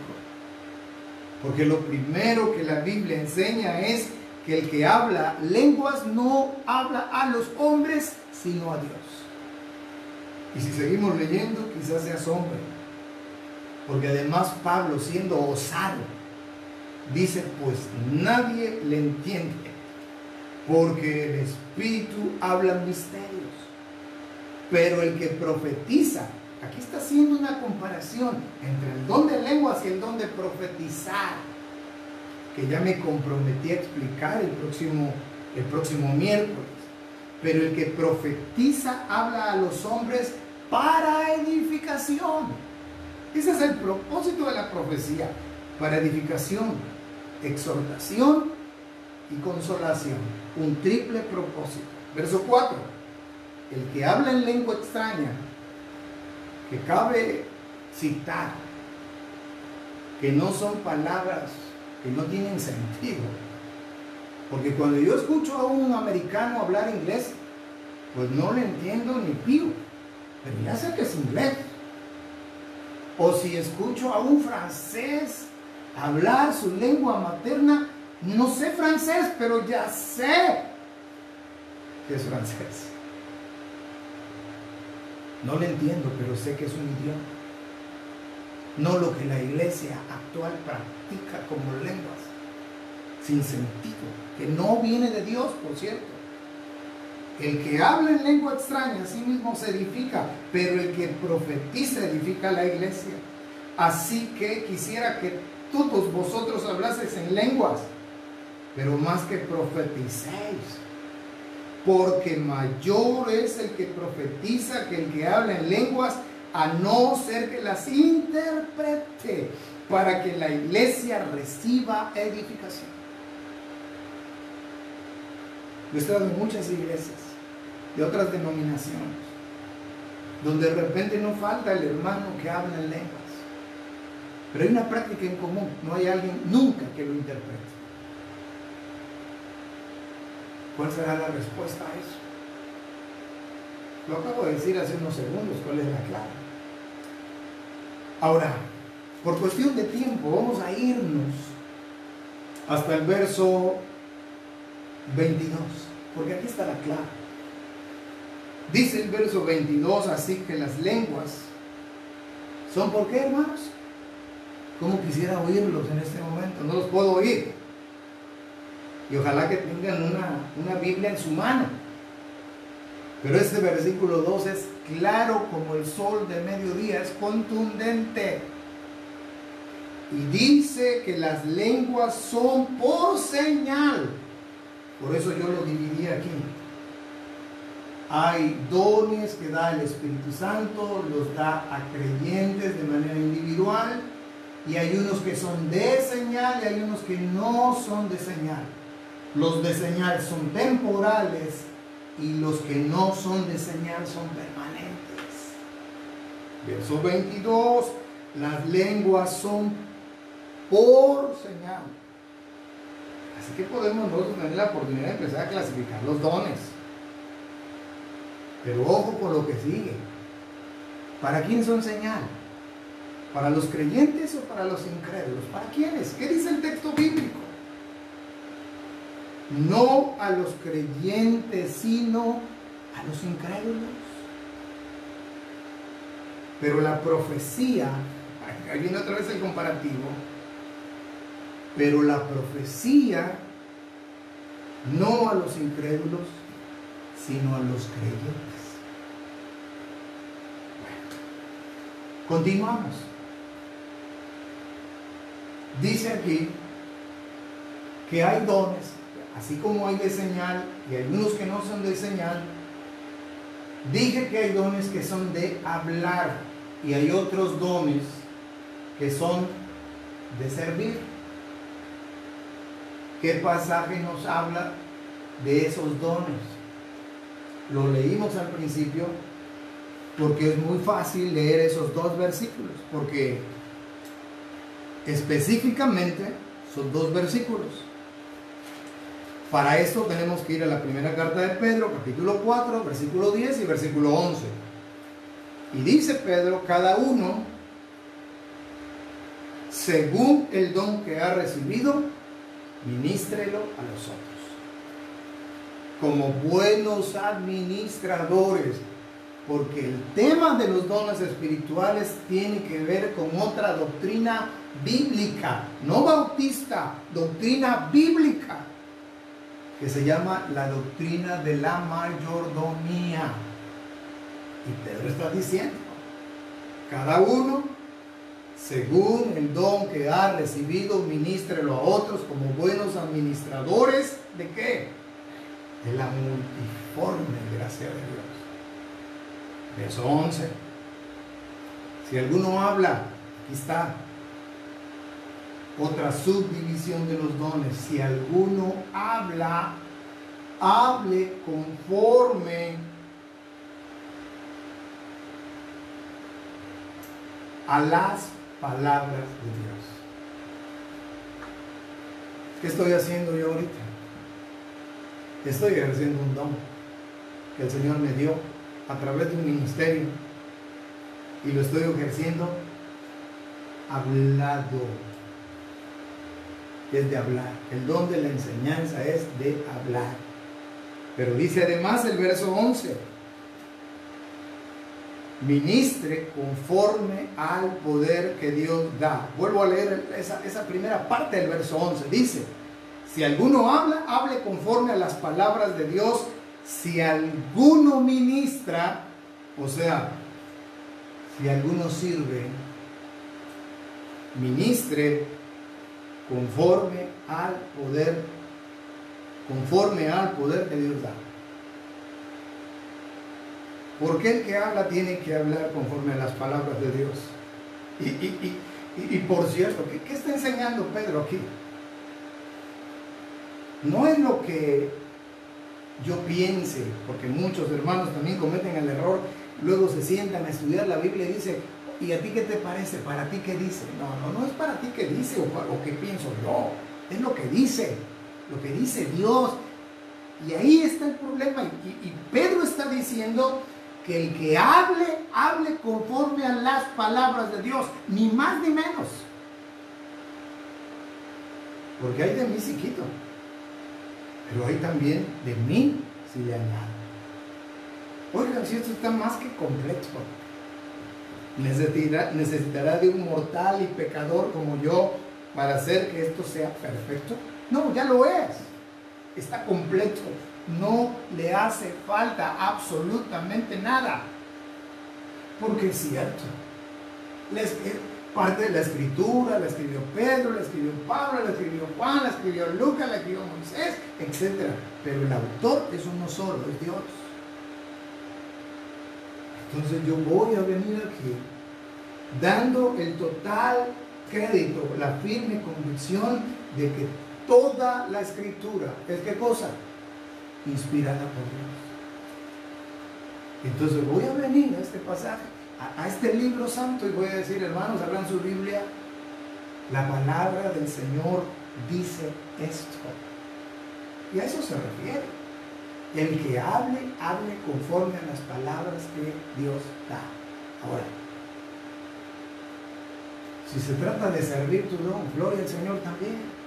porque lo primero que la Biblia enseña es que el que habla lenguas no habla a los hombres, sino a Dios. Y si seguimos leyendo, quizás se asombre, porque además Pablo, siendo osado, dice: pues nadie le entiende, porque el Espíritu habla misterios, pero el que profetiza, aquí está haciendo una comparación entre el don de lenguas y el don de profetizar, que ya me comprometí a explicar el próximo miércoles. Pero el que profetiza habla a los hombres para edificación. Ese es el propósito de la profecía: para edificación, exhortación y consolación. Un triple propósito. Verso 4. El que habla en lengua extraña, que cabe citar, que no son palabras que no tienen sentido. Porque cuando yo escucho a un americano hablar inglés, pues no le entiendo ni pío, pero ya sé que es inglés. O si escucho a un francés hablar su lengua materna, no sé francés, pero ya sé que es francés. No le entiendo, pero sé que es un idioma. No lo que la iglesia actual practica como lenguas sin sentido, que no viene de Dios, por cierto. El que habla en lengua extraña a sí mismo se edifica, pero el que profetiza edifica a la iglesia. Así que quisiera que todos vosotros hablaseis en lenguas, pero más que profeticéis, porque mayor es el que profetiza que el que habla en lenguas, a no ser que las interprete, para que la iglesia reciba edificación. Yo he estado en muchas iglesias de otras denominaciones, donde de repente no falta el hermano que habla en lenguas, pero hay una práctica en común, no hay alguien nunca que lo interprete. ¿Cuál será la respuesta a eso? Lo acabo de decir hace unos segundos, ¿cuál es la clave? Ahora, por cuestión de tiempo, vamos a irnos hasta el verso 22, porque aquí está la clave. Dice el verso 22, así que las lenguas son, ¿por qué, hermanos? Como quisiera oírlos en este momento, no los puedo oír. Y ojalá que tengan una Biblia en su mano. Pero este versículo 2 es claro como el sol de mediodía, es contundente. Y dice que las lenguas son por señal. Por eso yo lo dividí aquí. Hay dones que da el Espíritu Santo, los da a creyentes de manera individual. Y hay unos que son de señal y hay unos que no son de señal. Los de señal son temporales y los que no son de señal son permanentes. Verso 22, las lenguas son por señal. Así que podemos nosotros tener la oportunidad de empezar a clasificar los dones. Pero ojo con lo que sigue. ¿Para quién son señal? ¿Para los creyentes o para los incrédulos? ¿Para quiénes? ¿Qué dice el texto bíblico? No a los creyentes, sino a los incrédulos. Pero la profecía, ahí viene otra vez el comparativo, pero la profecía no a los incrédulos, sino a los creyentes. Bueno, continuamos. Dice aquí que hay dones, así como hay de señal y hay unos que no son de señal. Dije que hay dones que son de hablar y hay otros dones que son de servir. ¿Qué pasaje nos habla de esos dones? Lo leímos al principio porque es muy fácil leer esos dos versículos, porque específicamente son dos versículos. Para esto tenemos que ir a la primera carta de Pedro, capítulo 4, versículo 10 y versículo 11. Y dice Pedro, cada uno, según el don que ha recibido, ministrelo a los otros, como buenos administradores, porque el tema de los dones espirituales tiene que ver con otra doctrina bíblica, no bautista, doctrina bíblica, que se llama la doctrina de la mayordomía. Y Pedro está diciendo, cada uno, según el don que ha recibido, ministrelo a otros como buenos administradores, ¿de qué? De la multiforme gracia de Dios. Verso 11. Si alguno habla, aquí está otra subdivisión de los dones. Si alguno habla, hable conforme a las palabras de Dios. ¿Qué estoy haciendo yo ahorita? Estoy ejerciendo un don que el Señor me dio a través de un ministerio y lo estoy ejerciendo hablado. Es de hablar. El don de la enseñanza es de hablar. Pero dice además el verso 11, ministre conforme al poder que Dios da. Vuelvo a leer esa primera parte del verso 11. Dice, si alguno habla, hable conforme a las palabras de Dios. Si alguno ministra, o sea, si alguno sirve, ministre conforme al poder que Dios da. Porque el que habla tiene que hablar conforme a las palabras de Dios. Y por cierto, ¿qué está enseñando Pedro aquí? No es lo que yo piense, porque muchos hermanos también cometen el error, luego se sientan a estudiar la Biblia y dicen, ¿y a ti qué te parece? ¿Para ti qué dice? No es para ti qué dice o qué pienso yo, es lo que dice Dios. Y ahí está el problema. Y Pedro está diciendo que el que hable, hable conforme a las palabras de Dios, ni más ni menos. Porque hay de mí sí quito, pero hay también de mí sí le añado. Oigan, si esto está más que completo, necesitará de un mortal y pecador como yo para hacer que esto sea perfecto. No, ya lo es. Está completo. No le hace falta absolutamente nada. Porque es cierto. Parte de la escritura la escribió Pedro, la escribió Pablo, la escribió Juan, la escribió Lucas, la escribió Moisés, etc. Pero el autor es uno solo, es Dios. Entonces yo voy a venir aquí dando el total crédito, la firme convicción de que toda la escritura es ¿qué cosa? Inspirada por Dios. Entonces voy a venir a este pasaje, a este libro santo, y voy a decir, hermanos, abran su Biblia, la palabra del Señor dice esto. Y a eso se refiere. El que hable, hable conforme a las palabras que Dios da. Ahora, si se trata de servir tu don, gloria al Señor también.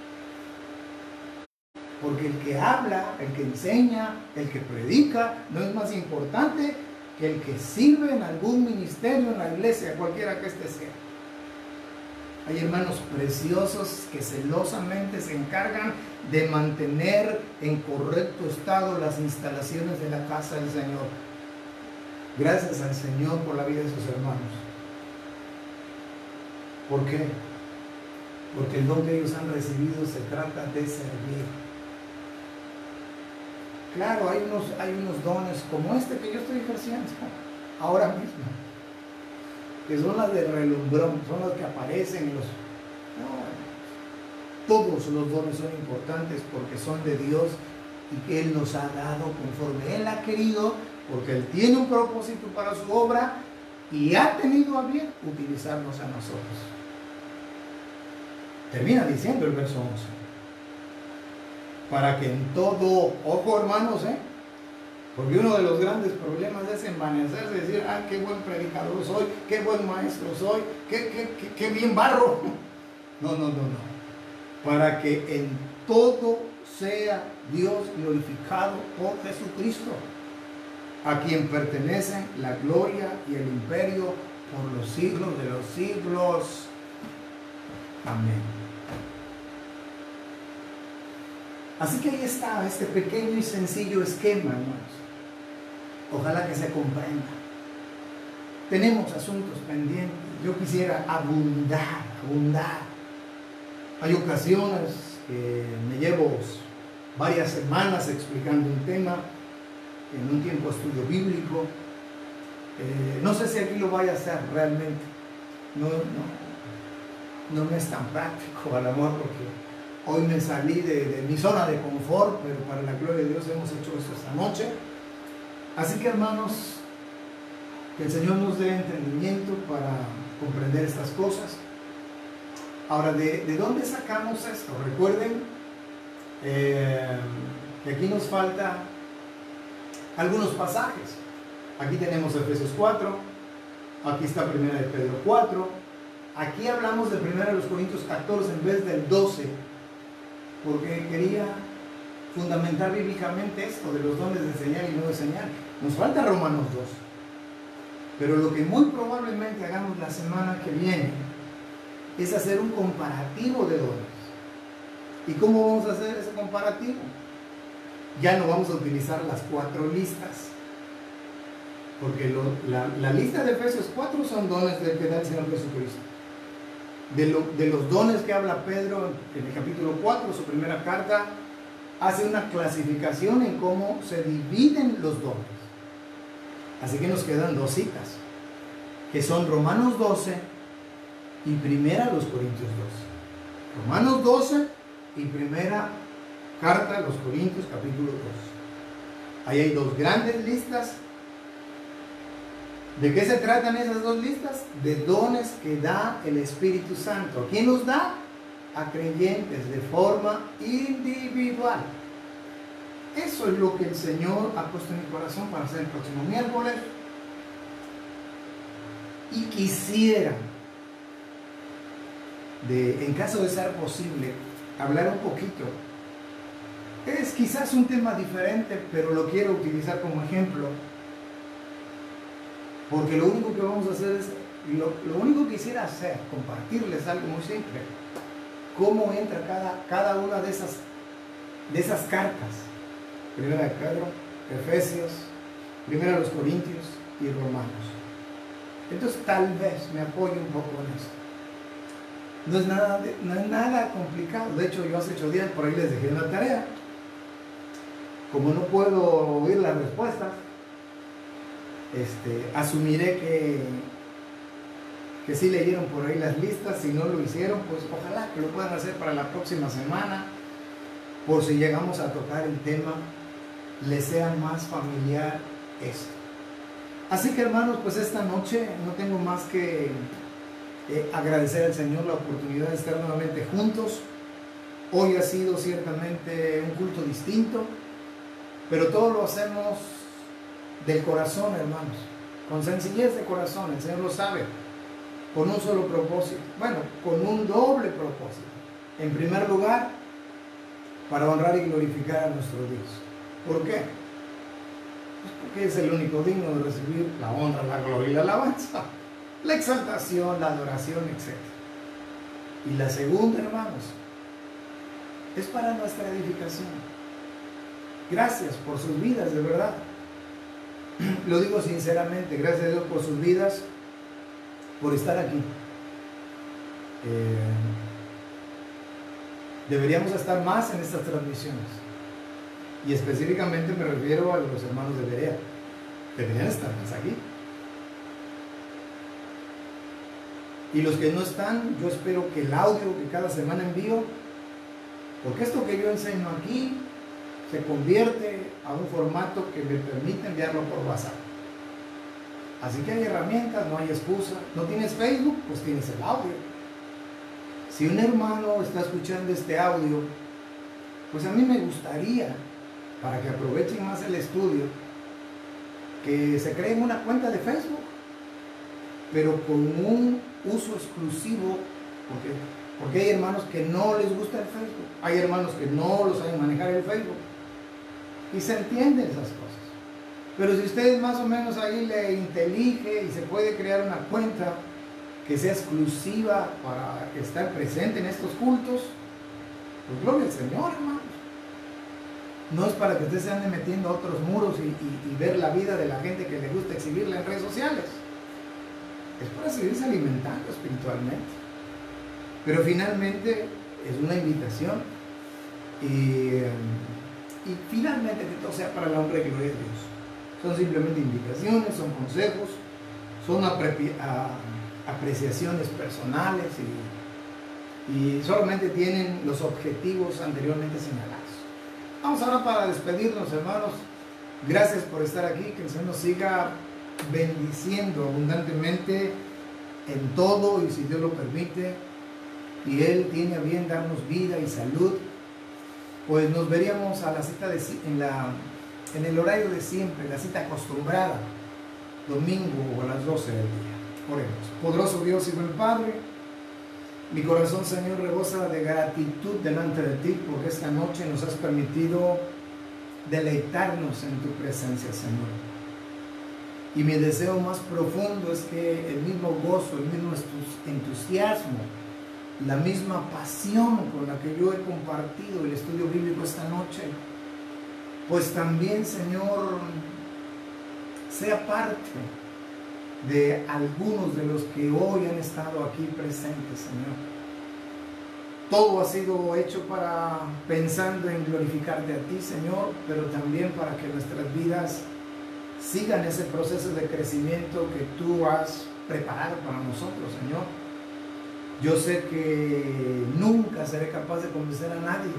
Porque el que habla, el que enseña, el que predica, no es más importante que el que sirve en algún ministerio en la iglesia, cualquiera que éste sea. Hay hermanos preciosos que celosamente se encargan de mantener en correcto estado las instalaciones de la casa del Señor. Gracias al Señor por la vida de sus hermanos. ¿Por qué? Porque el don que ellos han recibido se trata de servir. Claro, hay unos dones como este que yo estoy ejerciendo ahora mismo, que son las de relumbrón, son las que aparecen en los... No, todos los dones son importantes porque son de Dios y que Él nos ha dado conforme Él ha querido, porque Él tiene un propósito para su obra y ha tenido a bien utilizarnos a nosotros. Termina diciendo el verso 11. Para que en todo, ojo hermanos, porque uno de los grandes problemas es envanecerse, decir, qué buen predicador soy, qué buen maestro soy, qué bien barro. No. Para que en todo sea Dios glorificado por Jesucristo, a quien pertenecen la gloria y el imperio por los siglos de los siglos. Amén. Así que ahí está este pequeño y sencillo esquema, hermanos. Ojalá que se comprenda. Tenemos asuntos pendientes. Yo quisiera abundar. Hay ocasiones que me llevo varias semanas explicando un tema en un tiempo de estudio bíblico. No sé si aquí lo vaya a hacer realmente. No me es tan práctico, al amor, porque hoy me salí de mi zona de confort, pero para la gloria de Dios hemos hecho esto esta noche. Así que hermanos, que el Señor nos dé entendimiento para comprender estas cosas. Ahora, ¿de dónde sacamos esto? Recuerden que aquí nos falta algunos pasajes. Aquí tenemos Efesios 4, aquí está 1 de Pedro 4, aquí hablamos de 1 Corintios 14 en vez del 12, porque quería fundamentar bíblicamente esto de los dones de enseñar y no de enseñar. Nos falta Romanos 2, pero lo que muy probablemente hagamos la semana que viene es hacer un comparativo de dones. ¿Y cómo vamos a hacer ese comparativo? Ya no vamos a utilizar las 4 listas, porque la lista de Efesios 4 son dones del que da el Señor Jesucristo. De los dones que habla Pedro en el capítulo 4, su primera carta, hace una clasificación en cómo se dividen los dones. Así que nos quedan 2 citas, que son Romanos 12 y 1 Corintios 12. Romanos 12 y primera carta a los Corintios, capítulo 2. Ahí hay 2 grandes listas. ¿De qué se tratan esas 2 listas? De dones que da el Espíritu Santo. ¿A quién los da? A creyentes de forma individual. Eso es lo que el Señor ha puesto en mi corazón para hacer el próximo miércoles. Y quisiera, en caso de ser posible, hablar un poquito. Es quizás un tema diferente, pero lo quiero utilizar como ejemplo, porque lo único que vamos a hacer es, lo único que quisiera hacer, compartirles algo muy simple, cómo entra cada una de esas cartas. Primera de Pedro, Efesios, Primera de los Corintios y Romanos. Entonces tal vez me apoye un poco en esto. No es nada complicado. De hecho, yo hace 8 días por ahí les dejé una tarea. Como no puedo oír las respuestas, asumiré que sí leyeron por ahí las listas. Si no lo hicieron, pues ojalá que lo puedan hacer para la próxima semana, por si llegamos a tocar el tema, les sea más familiar esto. Así que, hermanos, pues esta noche no tengo más que agradecer al Señor la oportunidad de estar nuevamente juntos. Hoy ha sido ciertamente un culto distinto, pero todo lo hacemos del corazón, hermanos, con sencillez de corazón. El Señor lo sabe, con un solo propósito, bueno, con un doble propósito. En primer lugar, para honrar y glorificar a nuestro Dios. ¿Por qué? Pues porque es el único digno de recibir la honra, la gloria y la alabanza, la exaltación, la adoración, etc. Y la segunda, hermanos, es para nuestra edificación. Gracias por sus vidas, de verdad. Lo digo sinceramente, gracias a Dios por sus vidas, por estar aquí. Deberíamos estar más en estas transmisiones. Y específicamente me refiero a los hermanos de Berea. Deberían estar más aquí. Y los que no están, yo espero que el audio que cada semana envío, porque esto que yo enseño aquí se convierte a un formato que me permite enviarlo por WhatsApp. Así que hay herramientas, no hay excusa. ¿No tienes Facebook? Pues tienes el audio. Si un hermano está escuchando este audio, pues a mí me gustaría, para que aprovechen más el estudio, que se creen una cuenta de Facebook, pero con un uso exclusivo, porque hay hermanos que no les gusta el Facebook, hay hermanos que no lo saben manejar el Facebook, y se entienden esas cosas. Pero si ustedes más o menos ahí le intelige y se puede crear una cuenta que sea exclusiva para estar presente en estos cultos, pues gloria al Señor, hermanos. No es para que ustedes se anden metiendo a otros muros y ver la vida de la gente que le gusta exhibirla en redes sociales. Es para seguirse alimentando espiritualmente. Pero finalmente es una invitación y finalmente que todo sea para la honra y gloria de Dios. Son simplemente invitaciones, son consejos, son apreciaciones personales y solamente tienen los objetivos anteriormente señalados. Vamos ahora para despedirnos, hermanos. Gracias por estar aquí, que el Señor nos siga bendiciendo abundantemente en todo, y si Dios lo permite y Él tiene a bien darnos vida y salud, pues nos veríamos a la cita en el horario de siempre, la cita acostumbrada, domingo a las 12 del día. Oremos. Poderoso Dios y buen Padre, mi corazón, Señor, rebosa de gratitud delante de ti, porque esta noche nos has permitido deleitarnos en tu presencia, Señor. Y mi deseo más profundo es que el mismo gozo, el mismo entusiasmo, la misma pasión con la que yo he compartido el estudio bíblico esta noche, pues también, Señor, sea parte de algunos de los que hoy han estado aquí presentes, Señor. Todo ha sido hecho pensando en glorificarte a ti, Señor, pero también para que nuestras vidas sigan ese proceso de crecimiento que tú has preparado para nosotros, Señor. Yo sé que nunca seré capaz de convencer a nadie,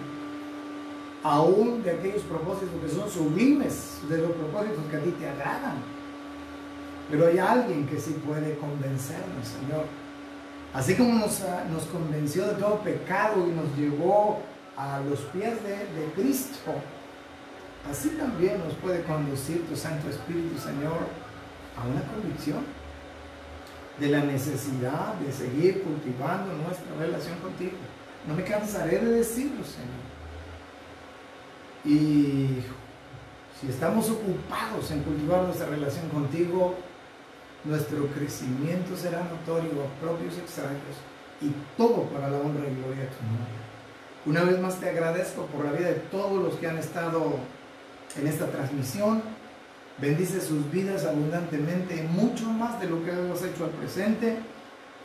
aún de aquellos propósitos que son sublimes, de los propósitos que a ti te agradan. Pero hay alguien que sí puede convencernos, Señor. Así como nos convenció de todo pecado y nos llevó a los pies de Cristo, así también nos puede conducir tu Santo Espíritu, Señor, a una convicción. de la necesidad de seguir cultivando nuestra relación contigo. No me cansaré de decirlo, Señor. Y si estamos ocupados en cultivar nuestra relación contigo, nuestro crecimiento será notorio a propios y extraños, y todo para la honra y gloria de tu nombre. Una vez más te agradezco por la vida de todos los que han estado en esta transmisión. Bendice sus vidas abundantemente, mucho más de lo que hemos hecho al presente.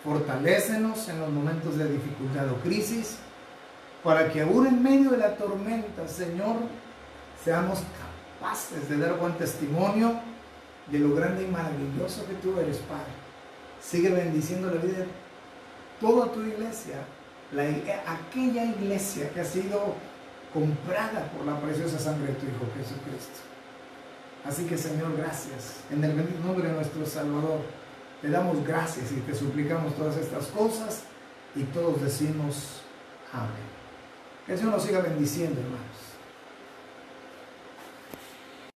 Fortalécenos en los momentos de dificultad o crisis, para que aún en medio de la tormenta, Señor, seamos capaces de dar buen testimonio de lo grande y maravilloso que tú eres, Padre. Sigue bendiciendo la vida de toda tu iglesia, aquella iglesia que ha sido comprada por la preciosa sangre de tu Hijo Jesucristo. Así que, Señor, gracias. En el bendito nombre de nuestro Salvador, te damos gracias y te suplicamos todas estas cosas, y todos decimos amén. Que el Señor nos siga bendiciendo, hermanos.